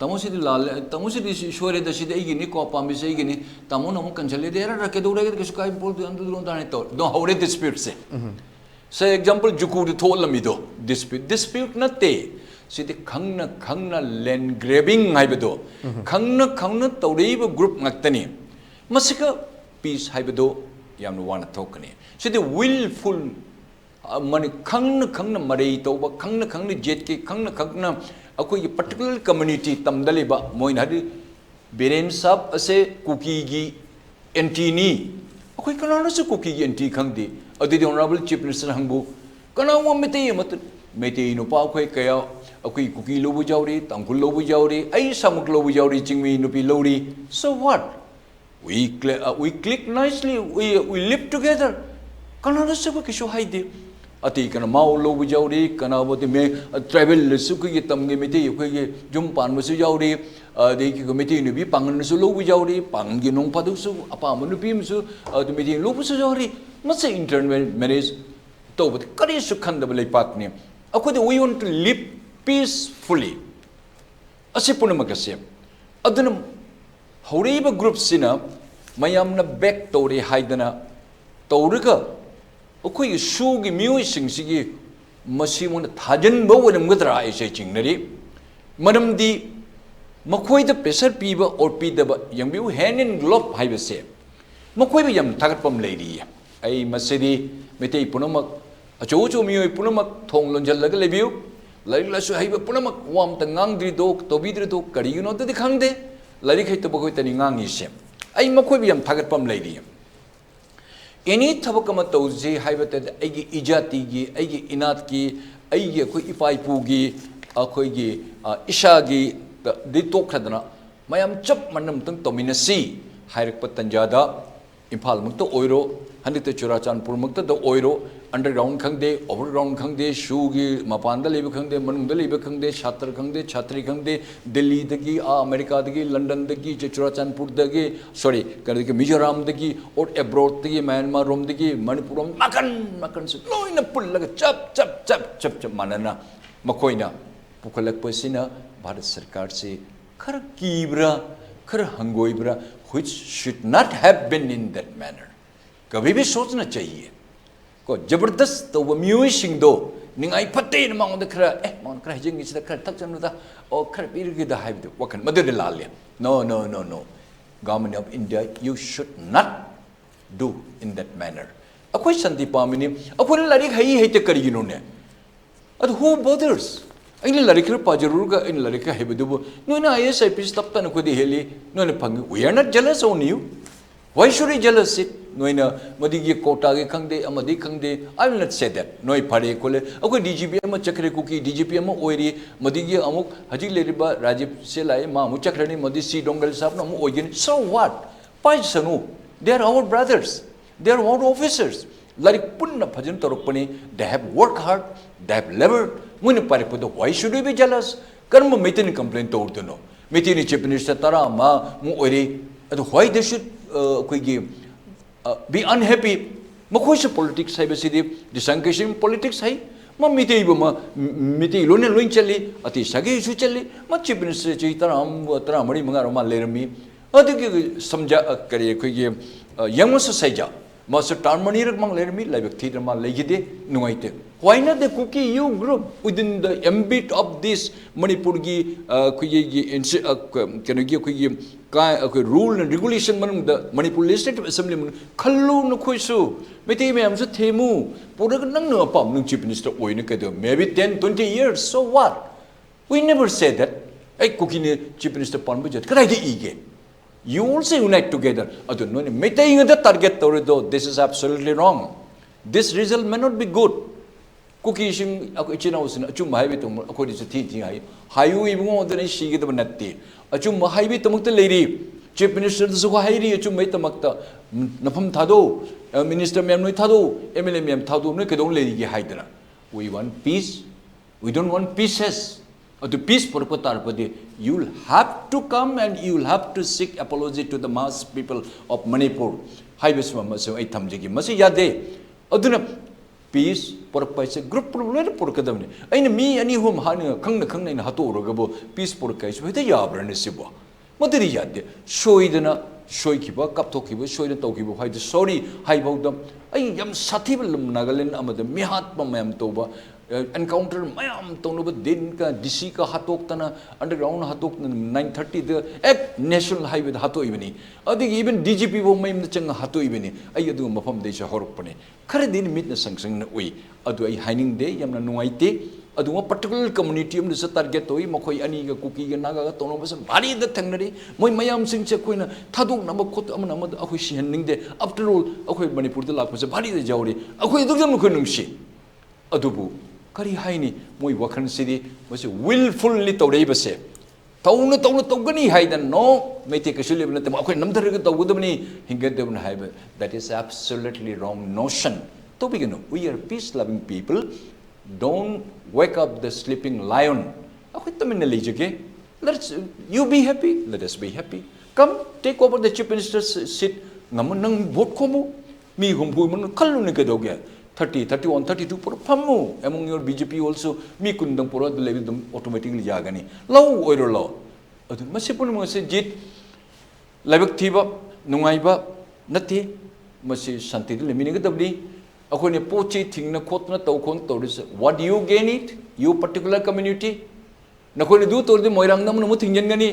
Speaker 3: tamosi di lal tamosi di shore da sida igini ko pambi se igini tamo namu kanjalle de ra ke dore kesu kai pol andu don dane to do haure dispute se say example juku di tholami do dispute natte सिदे खंगना land grabbing हाइबदो खंगना तौरेब group ngaktani masika peace haibado yamna wana thokani सिदे willful mani खंगना marei toba खंगना jet ki खंगना akoi ki particular community tamdaliba moin hadi beren sab ase kuki gi antini akoi kanana se kuki gi anti khangdi adidi honorable chief minister hangbu kana wa mete mat mete no pa khoi kaya akoi kuki lobu jawri tangkul lobu jawri ai samuk lobu jawri chingmi nupi lori so what we click nicely we live together kana se ba kisho haide ati kana mau lobu jawri kana bote me travel su ki tamge mete khoi ge jum pan mu su jawri de ki mete nubi pangan su lobu jawri pangi nong padu su apa mu nubi mu su de mete lobu su jawri mase internal marriage to but kari su khanda ba lai pak ne akoi we want to live peacefully asipuna magase aduna horiba group sina mayamna back tore haidana tawrika akoi shu gi miyoi sing sigi masimon thajan ba wonam gadra ise chingnari manamdi makoi da pressure piba or pidaba yangbiu hand in glove haibase makoi bi yam thagatpam leiri ai masidi metei punamak acho cho miyoi punamak thong lonjal laga lebiu लाइक लासु हाइबा पुनमक वाम त ngang do tobidri do kari you know the khangde lari khai to bokoi tani ngang ise ai makoi bi yam thagat pam leiri any thabakama tauji haiba ta aigi ijati gi aigi inat ki aigi khoi ipai pu gi akhoi gi isha gi de tokhadana mayam chap manam tang tominasi hairak patanjada imphal mukta oiro handite churachanpur mukta da oiro underground khangde overground khangde shugi mapanda lebe khangde manungda lebe khangde chhatra khangde chhatri khangde delhi dagi america dagi london dagi churachanpur dagi sorry kadike mizoram dagi or abroad dagi myanmar rom dagi manipur rom makan su loina pullaga chap manana makoina pukalak pasina bharat sarkar se khar kibra khar hangoibra which should not have been in that manner kabhi bhi sochna chahiye ko jabardast to miyoi sing do ningai phatte na mang da khara mang khara jing is da khara tak chanu da o khara pir gi da haib do wakan madu de lal no government of india you should not do in that manner akoi santi pamini akoi lari hai te kari gino ne ad who bothers aina lari khara pajarur ga in lari ka haib do no na isip stop ta no ko de heli no ne phang we are not jealous on you why should I jealous it noina madigi kota ge khangde amadi khangde I will not say that noi phare kole akoi dgp ama chakre kuki dgp ama oiri madigi amuk haji leriba rajiv selai ma mu chakrani madi si dongal sap na mu oigin so what pai sanu they are our brothers they are our officers like punna bhajan torokpani they have worked hard they have labored mun pare podo why should we be jealous karma metin complaint to urduno metini chief minister tara ma mu oiri why they should be unhappy makhoisa politics hai basidi disankation politics hai ma mitei ba mitei lone loin chali ati sage su chali ma chief minister chi tara mari manga ro ma lerami adigi samja kare khoi ge young society ma so tarmani rak mang lerami laibak thidra ma legide nuaite why not the cookie you group within the ambit of this manipur gi khoi gi kanu gi khoi gi kai rule and regulation manung the manipur legislative assembly khallu no khoisu meti me am su themu pura nang no pam nung chief minister oina ka do maybe 10 20 years so what we never said that ai cookie ne chief minister pan bu jet krai ge ige you also unite together adu no meti the target to do this is absolutely wrong This result may not be good. Cookie sing ako ichinaw sin achum mahai bitum ako di sa thi hai hayu ibungo odani shigi da banatti achum mahai bitum ta leiri chief minister su ko hairi achum mai tamakta nafam thado minister mem noi thado mla mem thado noi kedong leiri gi haidana we want peace we don't want pieces the peace purpatar padi you'll have to come and you'll have to seek apology to the mass people of Manipur haibis ma so ai thamjigi masi yade aduna peace purpose group problem purkadamni aina mi ani hum hanu khangna ina hatoragabo peace purkai so hita yabrane sibo madiri yade soidana soikiba kapthokiba soina tawkiba haida sorry haibawdam ai yam sathibal nagaland amada mihat mayam toba encounter mayam tonoba din ka DC ka hatok tana underground hatok 930 the ek national highway hato ibani adig even DGP bo mayam chang hato ibani ai adu mafam de sa horpane khare din mit na sangsang na ui adu ai haining de yamna nuaite adu ma particular community am sa target toi makoi ani ga kuki ga naga ga tono bas bari da thangnari moi mayam sing che koina thadok na khot amna amad akoi si hanning de after all akoi Manipur da lakpa se bari da jawri akoi du jam ko nungsi adubu kari haini moi wakhan sidi mase willfully tawrei base tawna tawgani haidan no mete ka shule bna akoi namdar ga tawgudabni hingadabna haiba that is absolutely wrong notion to begin we are peace loving people don't wake up the sleeping lion akoi tamin lejege let's you be happy let us be happy come take over the chief minister's seat ngam nang vote khomu mi humbu man kallu ne ka doge 30, 31, 32 pura pamu among your BJP also mi kundang pura the level them automatically jagani law oiro law adu masipun mo se jit labak thiba nungai ba nati masi santi le meaning tabli akoi ne pochi thingna khotna taw khon tawris what do you gain it you particular community nakoi ne du tordi moirang nam no thingjan gani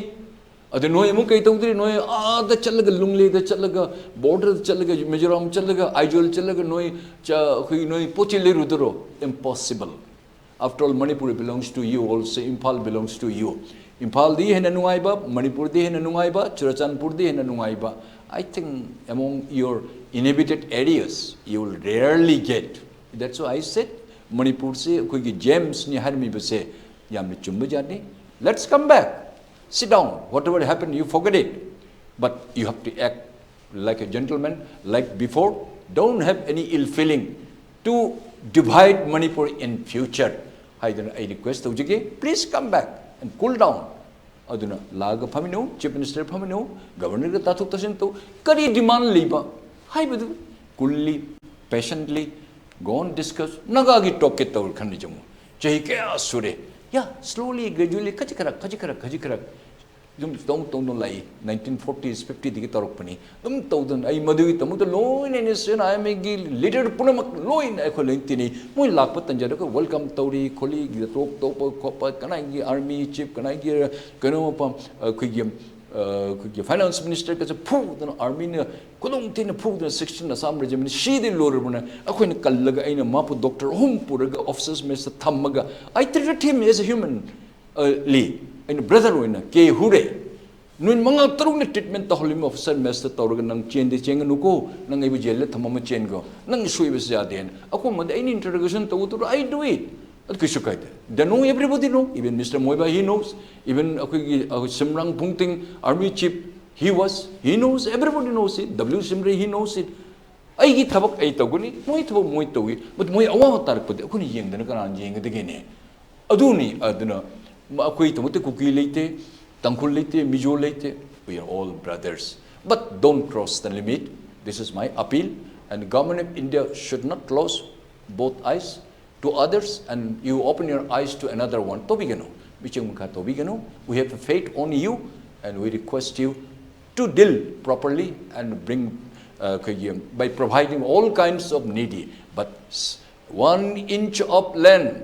Speaker 3: adu noi mu kai tawdri noi da chalaga lungli da chalaga border chalaga Mizoram chalaga Aizol chalaga noi noi pochi le rudro impossible after all Manipur belongs to you also Imphal belongs to you Imphal di hena nungai ba Manipur di hena nungai ba Churachandpur di hena nungai ba I think among your inhabited areas you will rarely get that's why I said Manipur se koi ki gems ni harmi base yamni chumba jani let's come back sit down whatever happened you forget it but you have to act like a gentleman like before don't have any ill feeling to divide Manipur in future I request ojige please come back and cool down aduna laga phamino chief minister phamino governor ga tathuk tasin to kari demand liba haibadu coolly patiently go on discuss naga gi talk ke tawr khani jamu chahi kya sure yeah slowly gradually kajikarak dum tong lai 1940s 50 digi tarok pani dum tawdan ai madui tamu to loin ne sen I am gi leader punamak loin ai kholentini moi lakpa tanjara ko welcome tawri kholi gi tok to ko kanai gi army chief kanai gi kano pam khigi finance minister ka phu the army ne kodong tin phu the 16 assam regiment she the lower buna akoi ne kallaga aina mapu doctor hum puraga officers mes thamaga I treated him as a human lee and brother wina ke hure nun manga tarung ne treatment to holim officer mes tawrga nang chen de cheng nu ko nang ai bu jel thamama chen go nang sui bes ja den ako mad any interrogation to I do it at kisu kai they know everybody know even Mr. Moiba he knows even Simrang Pungting army chief he knows everybody knows it W Simre he knows it ai gi thabak ai tawguni moi thabo moi tawi but moi awa tarak pade akuni yengdana kana yeng de gene aduni aduna akoi tamote kuki leite tangkul leite mijo leite we are all brothers but don't cross the limit this is my appeal and the government of India should not close both eyes to others and you open your eyes to another one tobigano bichung ka tobigano we have faith on you and we request you to deal properly and bring by providing all kinds of needy but 1 inch of land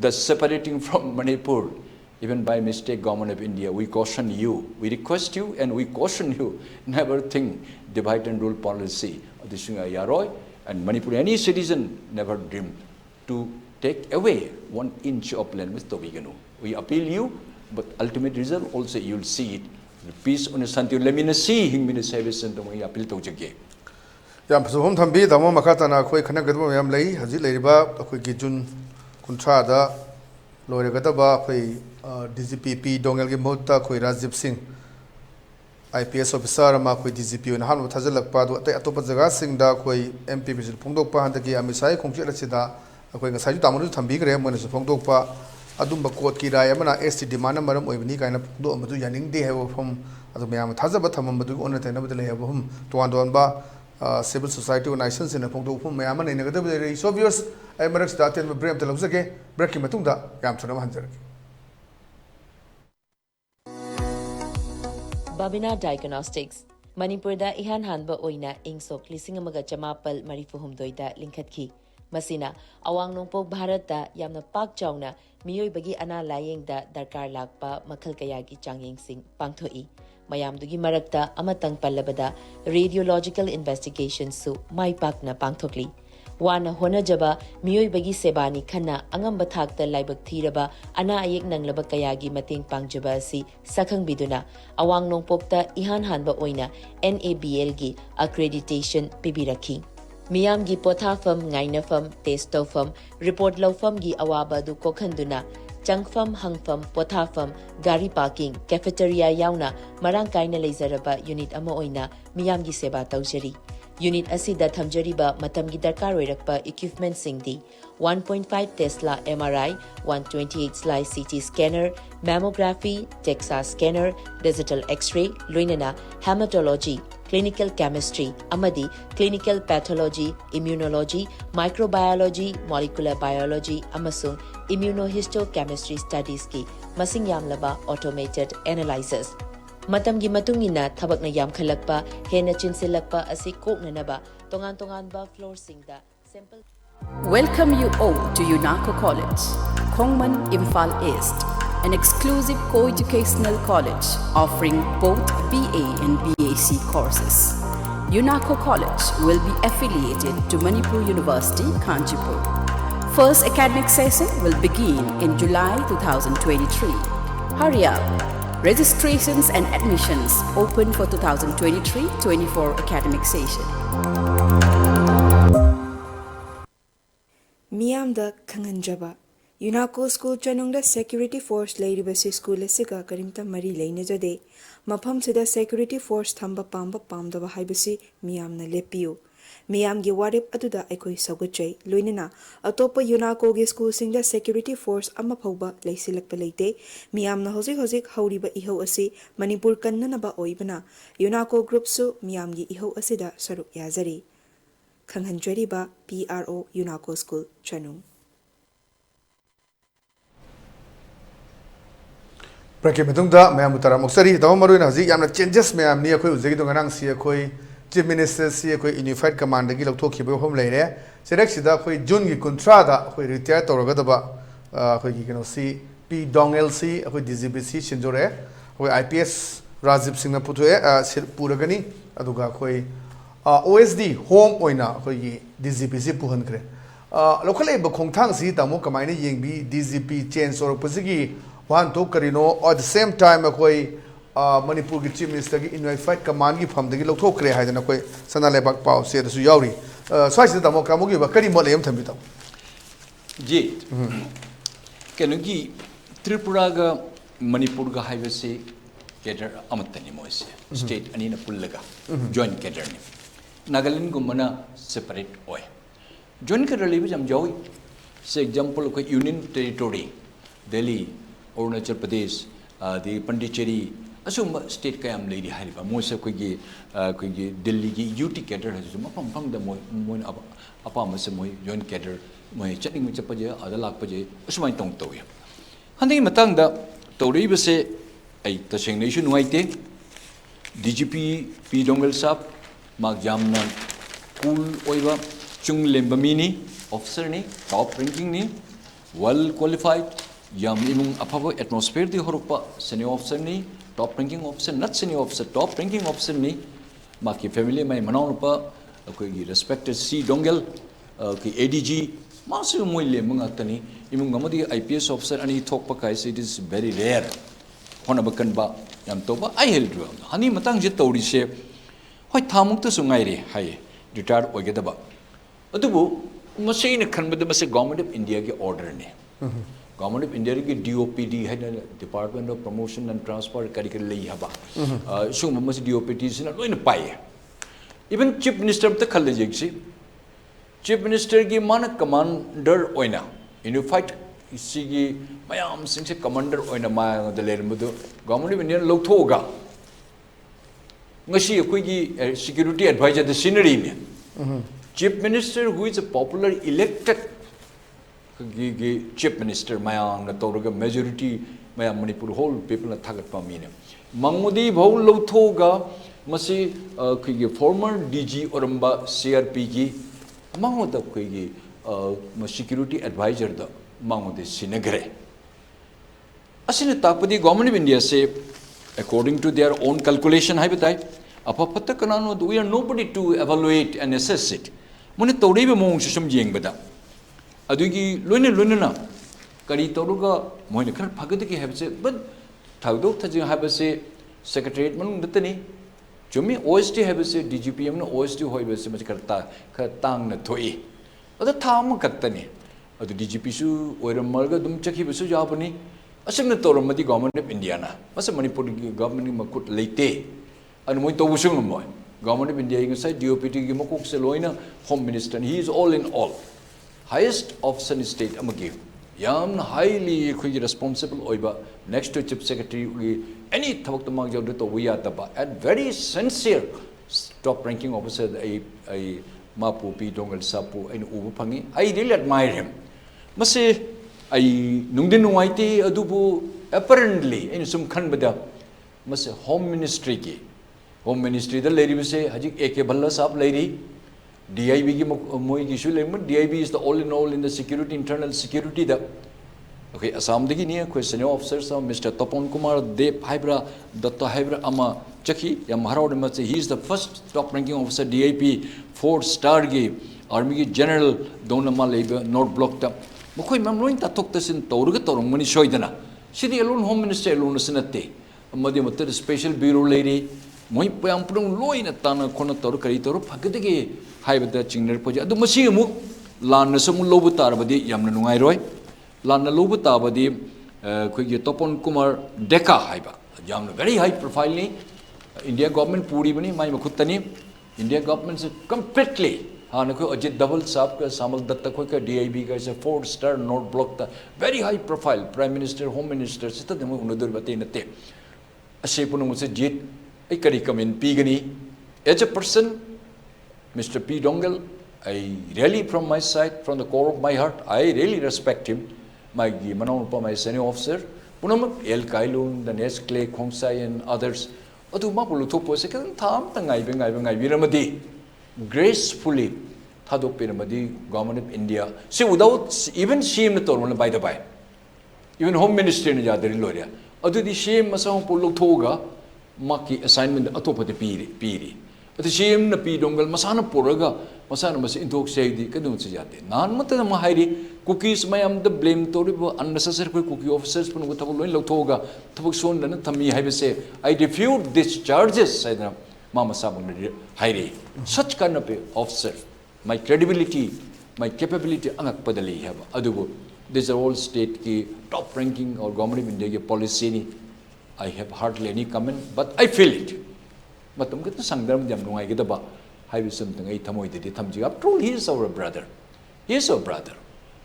Speaker 3: the separating from Manipur even by mistake government of India we caution you we request you and we caution you never think divide and rule policy this yaroi and Manipur any citizen never dream to take away 1 inch of land with Tobigano we appeal you but ultimate result also you will see it the peace on the santi lemina see him in the service and we appeal to jage
Speaker 2: yam phom thambi damo makatana khoi khana gadbo yam lei haji leiriba khoi gi jun kuntra da lore gadaba khoi DGP P Dongel gi mota khoi Rajiv Singh IPS officer ma khoi DGP na han thajalak pa do ate atopa jaga sing da khoi MP bisil phongdok pa han ki amisai khongchi la chida khoi nga saju tamanu thambi gre mo ne su phongdok pa adumba court ki rai amana ST demand maram oibni kaina phongdo amadu yaning de hebo phom adu myam thajaba thamam madu on ta na bad le hebo hum tuan don ba civil society organizations in phongdok phom myam ne negative re so viewers ai marak sta ten brem te lobsake break ki matung da yam thona hanjar
Speaker 4: Babina Diagnostics Manipur da ihan hanba oina ingsok lisingamaga chamapal marifuhumdoida linkhatki masina awang nongpok Bharat da yamna pak chawna miyoi bagi ana layeng da darkar lakpa makhal kaya gi changyeng sing pangthoi mayamdugi marakta amatang pallabada radiological investigation su mai pak na pangthokli wana hona jaba miyoi bagi sebani khana angamba thakta laibak thiraba ana ayek nanglaba kaya gi mating pangjaba si sakhang biduna awang nongpokta ihan hanba oina NABL gi accreditation pibirakhi Miyam gi pothafam ngainafam testofam report lawfam gi awaba du kokhanduna changfam hangfam pothafam gari parking cafeteria yauna marang kaina leizaraba unit ama oina miyam gi seba tawjari unit asida thamjariba matam gi darkar oirakpa equipment singdi 1.5 Tesla MRI 128 slice CT scanner mammography DEXA scanner digital x-ray loinana hematology clinical chemistry amadi clinical pathology immunology microbiology molecular biology amasung immunohistochemistry studies ki masing yamlaba automated analyzers matam gi matungina thabak na yam khalakpa hena chinsilakpa asi koknanaba tongan ba floor singda sample
Speaker 5: Welcome you all to UNACO College, Kongman Imphal East, an exclusive co-educational college offering both BA and BAc courses. UNACO College will be affiliated to Manipur University, Kanchipur. First academic session will begin in July 2023. Hurry up! Registrations and admissions open for 2023-24 academic session.
Speaker 6: Miyamda Kanganjaba UNACO School Chanungda Security Force Lairibasi School Asiga Karimta Mari Lainajade Mapam Sida Security Force Thamba Pamba Pamdaba Haibasi Miyamna Lepiu Miyamgi Warip Aduda Ekoi Saguchay Luinina Atopa UNACO Gi School Singda Security Force Amapauba Laisilak Palate Miyamna Hozik Hauriba Iho Asi Manipur Kannanaba Oibana UNACO Group Su Miyamgi Iho Asida Saru Yazari Kanghanjariba PRO UNACO School Chanung
Speaker 2: Break matung da mayam utara moksari daw maru na haji yamna changes mayam ni akhoi uzegi dong nang si akhoi chief minister si akhoi unified command gi lokthok khibo hom leire select sida akhoi june gi kontra da akhoi retire tawraga da ba akhoi gi keno si P Dongel si akhoi DGBC sinjore akhoi IPS Rajiv Singh na puthoe puragani aduga akhoi OSD home oina akhoi DGBC puhan kre local ba khongthang si tamo kamaina yengbi DGP change or pasigi one to karino at the same time akhoi Manipur ki chief minister ki unified command ki pham dagi lokthok kre haidana koi sana lebak paw se da su yauri swai se tamo kamugi ba kari mo lem thambi taw
Speaker 3: ji kenugi Tripura ga Manipur ga highway se cadre amatani moise state ani na pullaga joint cadre ni Nagaland gumana separate oy joint cadre lebi jam jawi se example ko union territory Delhi Arunachal Pradesh the Pondicherry asumba state kayam lady hariba moise ko gi Delhi gi UT cadre ha suma pam da mo apa ma se mo joint cadre mo chatting mi chapaje adalak paje asumai tong to ya handi matang da tori bese ai taseng nation nuaite DGP P Dongel sap mag jamna cool oiba chung lembamini officer ni top ranking ni well qualified yam imung apabo atmosphere di horupa senior officer ni top ranking officer not senior officer top ranking officer ni maki family mai manau pa ko gi respected C Dongel ki ADG masu moi lembang atani imung ngamadi IPS officer ani thokpa kai it is very rare hona bakan ba yam to ba I held hani matang je tori se hoi thamuk to sungai re hai retired oigadaba adubu masina khanbada mase government of India ki order ne government of India ki DOPD haina Department of Promotion and Transfer kari lei haba sum mas DOPD sina loina pai even chief minister ta khalle jegsi chief minister ki mana commander oina unified isigi mayam singse commander oina ma da lermudu government of India lothoga ngasi akoi gi security advisor the scenery me chief minister who is a popular elected gi chief minister mayam na toruga majority mayam Manipur whole people na thagat pa mine mangudi bhau lothoga masi gi former DG oramba CRP gi mangoda koi gi security advisor da mangode sinagre asine tapadi government of India say according to their own calculation hai batai apapata kanano we are nobody to evaluate and assess it mone tawriba mong sum jengbada adugi loina na kari toruga moine khar phagadi ki habse but thagdok thajing habse secretariat manung datani chumi OST habse DGPM na OST hoibse mas karta tang na thoi ada tham kattani adu DGP su oiramarga dum chakhi besu jabani asimna toramadi government of India na asa Manipur government makut leite anu moi tobusung moi government of India ngai DOPT gi makuk se loina home minister he is all in all highest officer in state amagi yam highly responsible oiba next to chief secretary gi any thabak tamang jawde to we ataba and very sincere top ranking officer ai mapu pi dongal sapu ai ubu phangi I really admire him mase ai nungdin nuaite adubu apparently in sum khanbada mase home ministry da leri bise haji AK balla sahab leri DIB gi moi gi shu lemma DIB is the all in all in the security internal security da okay assam degi ni ko senior officers Mr. Topon Kumar Dev Haibra Datta Haibra ama chakhi yam harod ma he is the first top ranking officer DIP 4 star gi army gi general donama leba north block ta mukoi mam loin ta tok ta sin tawruga tawrong mani soidana sidi alone home minister alone sinatte amadi matter special bureau lady moi pam prung loina tana khona tawru kari tawru phagdege haibada chingner poja adu masi mu lan na samu lobu tarbadi yamna nungai roi lan na lobu tabadi khoi ge Topon Kumar Deka haiba yamna very high profile ni India government puri bani mai makhutani India government is completely हाँ कोई Ajit double साहब का सामल दत्त कोई का DIB का ऐसे 4 star north block था very high profile prime minister home minister से तो दमो उन्होंने बातें नते ऐसे पुनो मुझसे जीत एक करी कमेंट पी गनी as a person Mr. P. Dongal I really from my side from the core of my heart I really respect him my manon pa my senior officer puno ma El Kailun the Nes Clay Khongsai and others adu ma pulu thopo se kan tham ta ngai be ramadi gracefully thadok piramadi government of India see without even shame na tormana by the by even home ministry na jadari loria adu di shame masang pulok thoga maki assignment atopate piri adu shame na pi dongal masana poraga masana mas indok sei di kadun se jate nan mata ma hairi cookies mayam the blame tori unnecessary cookie officers pun thab loin lothoga thabak son na thami haibe se I refute these charges saidna mama sabang hairi such kind of officer my credibility my capability angak padali have adugo these are all state ki top ranking or government of India ki policy ni I have hardly any comment but I feel it matum ka sangdram jam nungai ki ba haibi something ai thamoi de thamji after all he is our brother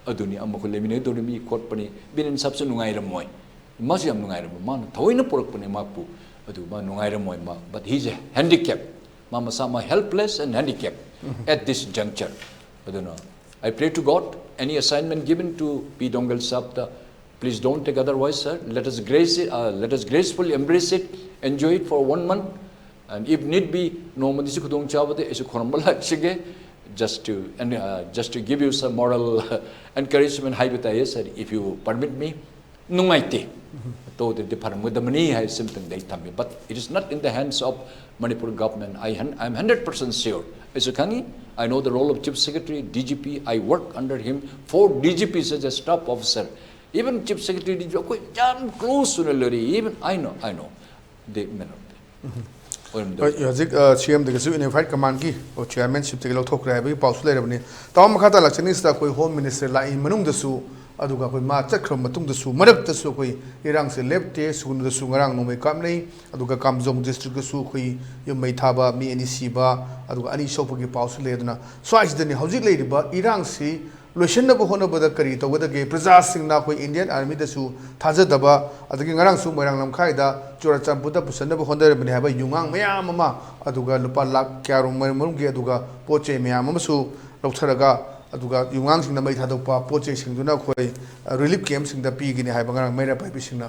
Speaker 3: aduni amako lemine do mi khot pani binin sabse nungai ramoi mas yam nungai ram man thoina porak pani makpu adu ma nungai ramoi ma but he is a handicap mama sama helpless and handicapped at this juncture aduna I pray to God any assignment given to P. Dongal Sabta please don't take otherwise sir let us gracefully embrace it enjoy it for 1 month and if need be no madisi khudong chabade esu khorambala sige just to give you some moral encouragement haibita yes sir if you permit me nungaite to the paramudamani has something they tell me but it is not in the hands of Manipur government I am 100% sure as a kangi I know the role of chief secretary DGP I work under him 4 DGPs as a staff officer even chief secretary DGP jam close to the even I know they may not be
Speaker 2: Hojik CM the Unified Command ki chairmanship te lo thok ra ba paus le rabni tam khata laksani sta koi home minister la in manung da su aduga koi ma chakram matung da su marak da su koi irang se lepte sun da su ngarang no mai kam nei aduga kamjong district su koi yum mai thaba mi ani siba aduga ani sopu ki paus le duna swais dani hojik le ba irang si lotion na bohona bada kari to wada ge praja sing na koi Indian army da su thaja daba adagi ngarang su moirang lam khai da chora champuda pusan na bohonda re bani ha ba yungang mayam ma aduga lupa lak kya ro marum ge aduga poche mayam ma su loktharaga aduga yungang sing na mai thadokpa poche sing duna koi relief camp sing da pi gi ni ha ba ngarang mai ra pai sing na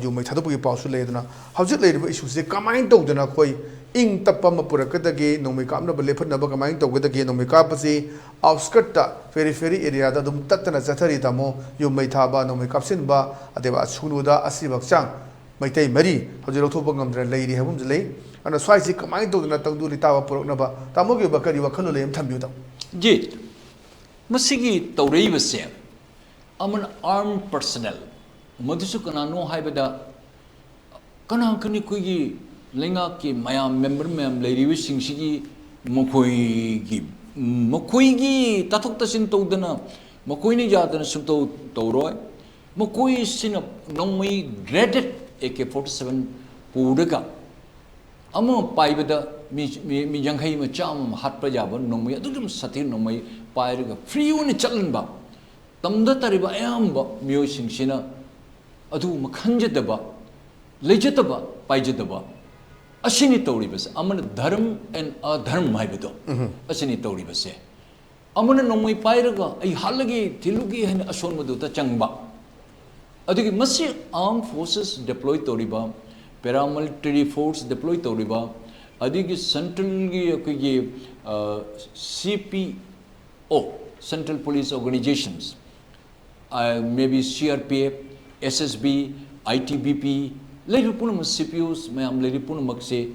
Speaker 2: yu mai thadok gi pausu le duna hawjik le ba issue se kamain to duna koi ing tappa ma purakadagi nomai kamna ba lephat na ba kamain to gadagi nomai ka pasi outskirt ta very area da dum tatna chathari tamo yu mai thaba nomai kapsin ba adeba sunu da asibak chang mai tai mari hawjik lo thopa ngam dra leiri habum lei ana swai si kamain to duna tangdu li tawa purok na ba tamo ge ba kari wa khalo lem tham yu ta
Speaker 3: Jit, masigi taurei base, aman armed personnel, madusu kanano haibada, kana kani kuigi lenga ki maya member mem lady wishing shigi makoi gi tatok tasin todana makoi ni jadana sumto toroy makoi sin nongmi dreaded AK-47 pudaga ama paibada mi janghai ma cham hat pa jaba nongmi adum sathi nongmi pairaga free one chalan ba tamda tariba ayamba myo sing sina adu makhanjadaba lejataba paijadaba Ashini Tori Bas, Aman Dharm and Dharm Haibido, Ashini Tori Bas. Amana no Mui Pairaga, a Halagi, Tilugi, and Ashon Maduta Changba. Adiki Masi armed forces deployed Toriba, paramilitary force deployed Toriba, Adiki Central CPO, Central Police Organizations, maybe CRPF, SSB, ITBP. Later punam CPUs may am later punam makse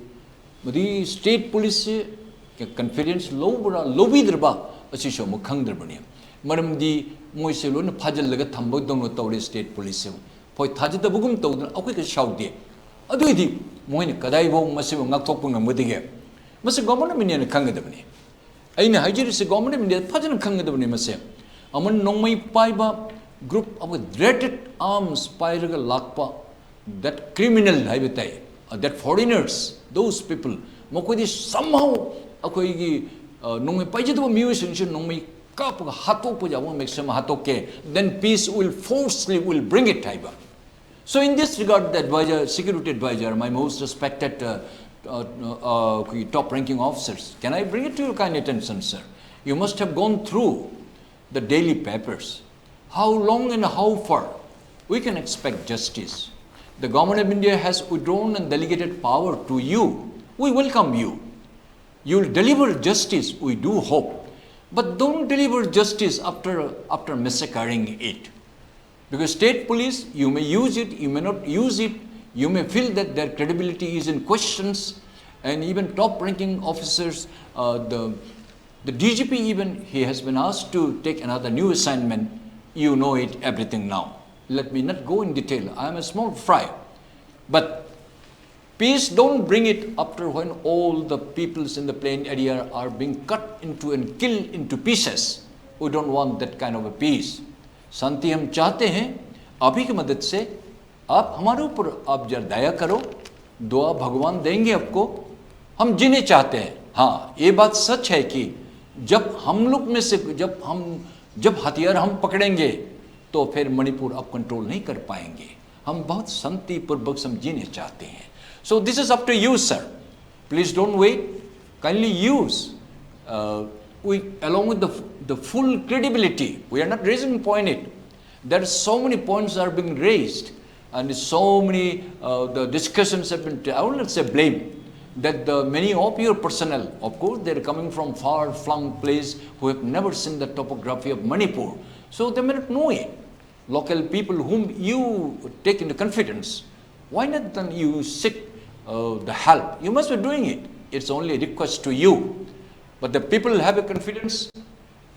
Speaker 3: madi state police confidence low bra lobby drba asisho mukhang drbani maram di moise lo na phajal laga thambak dong no tawre state police poi thajida bugum tawdna akoi ka shaude adu di moine kadai bo mase ngak thok pung ngam dige mase government min khangedabani aina hajiri se government min phajal khangedabani mase aman nongmai paiba group of dreaded arms pairaga lakpa that criminal that foreigners, those people, Mokodi somehow Akoigi Nongi Pajatu music, Nomi Kap Hato Puja makes some Hatoke, then peace will forcefully will bring it Taiba. So in this regard, the advisor, security advisor, my most respected top ranking officers, can I bring it to your kind attention, sir? You must have gone through the daily papers. How long and how far we can expect justice? The government of India has withdrawn and delegated power to you. We welcome you. You will deliver justice, we do hope. But don't deliver justice after massacring it. Because state police, you may use it, you may not use it, you may feel that their credibility is in questions, and even top-ranking officers, the DGP even, he has been asked to take another new assignment. You know it, everything now. Let me not go in detail. I am a small fry. But peace, don't bring it after when all the peoples in the plain area are being cut into and killed into pieces. We don't want that kind of a peace. शांति हम चाहते हैं आप ही की मदद से आप हमारे ऊपर आप जरा दया करो दुआ भगवान देंगे आपको हम जीने चाहते हैं हाँ ये बात सच है कि जब हम लोग में से जब हथियार हम पकड़ेंगे तो फिर मणिपुर अब कंट्रोल नहीं कर पाएंगे हम बहुत शांतिपूर्वक हम जीने चाहते हैं so this is up to you sir please don't wait kindly use along with the full credibility, we are not raising point it. There are so many points are being raised, and so many the discussions have been. I will not say blame that the many of your personnel, of course, they are coming from far-flung place who have never seen the topography of Manipur, so they may not know it. Local people whom you take into confidence, why not then you seek the help? You must be doing it. It's only a request to you. But the people have a confidence.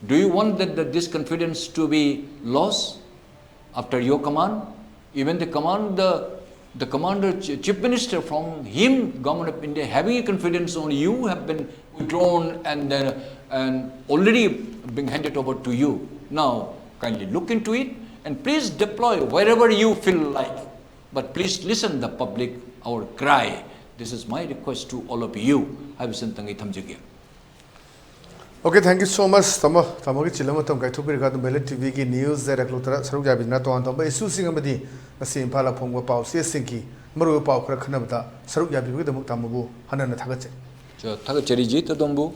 Speaker 3: Do you want that this confidence to be lost after your command? Even the command, the commander, chief minister from him, government of India, having a confidence on you, have been withdrawn and already being handed over to you. Now, kindly look into it and please deploy wherever you feel like. But please listen the public, our cry. This is my request to all of you.
Speaker 2: Okay, thank you so much. Tamo ki chilama tom kai thupi ka ELITETV ki news direct lotara saruk jabi na ton tom ba isu sing amadi ngasi imphala phongwa paw se singki maru paw khara khanabda saruk jabi ki damuk tamabu hanana thagache.
Speaker 3: So thagachari ji to dombu.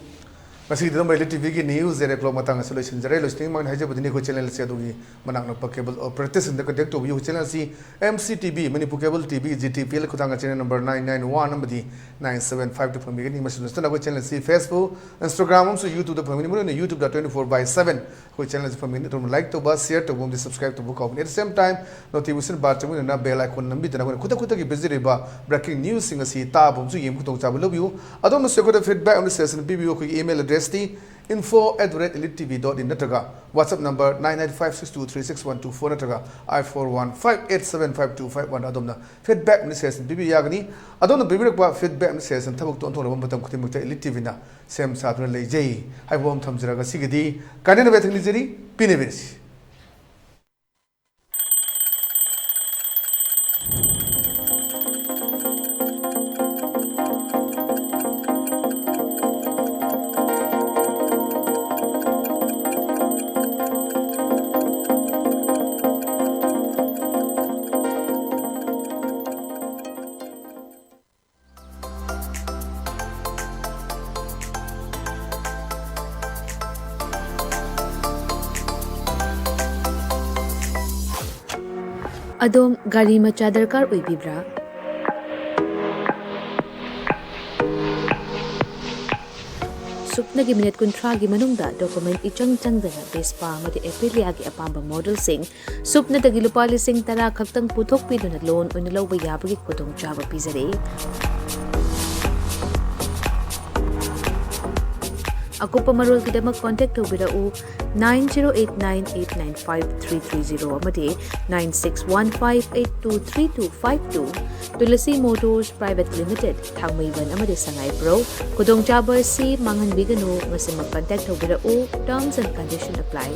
Speaker 2: Masih dalam ELITETV ki news direct lo matang solution jare lo sting man haje budini ko channel se adugi manang na cable operators in the contact to you channel si MCTV Manipur cable TV GTPL ko tanga channel number 991 number di 975 to family ni masun sta na ko channel si Facebook Instagram so YouTube the family mo na youtube.24/7 ko channel si family to like to ba share to bom subscribe to book of at the same time notification bar chamu na bell icon nambi na ko kuta ki busy ba breaking news singa si ta bom su yem ko tong cha love you adom no se ko feedback on the session BBO ko email address info@elitetv.in nataga WhatsApp number 995623612 nataga I4158752551 adomna feedback ni session bibi yagani adomna bibi ba feedback ni session thabuk ton thon matam khutimukta ELITETV na sem satuna leijei haibom thamjraga sigidi kanena bethni jeri pinebesi
Speaker 1: Adom gari macha darkar oibibra supnagi minute kuntra gi manungda document ichang changdana Vespa amadi Aprilia gi apamba model sing supna dagi lupa lising tara khaktang puthok piduna loan oina lawba yabagi khudong chaba pizare Akupa marul kidamak contact tobirau 9089895330 amadi 9615823252 Tulasi Motors Private Limited Thangmaiban amadi Sangai Pro Kudong Chaba si Mangan Bigano ngasi mag-contact tobirau terms and conditions apply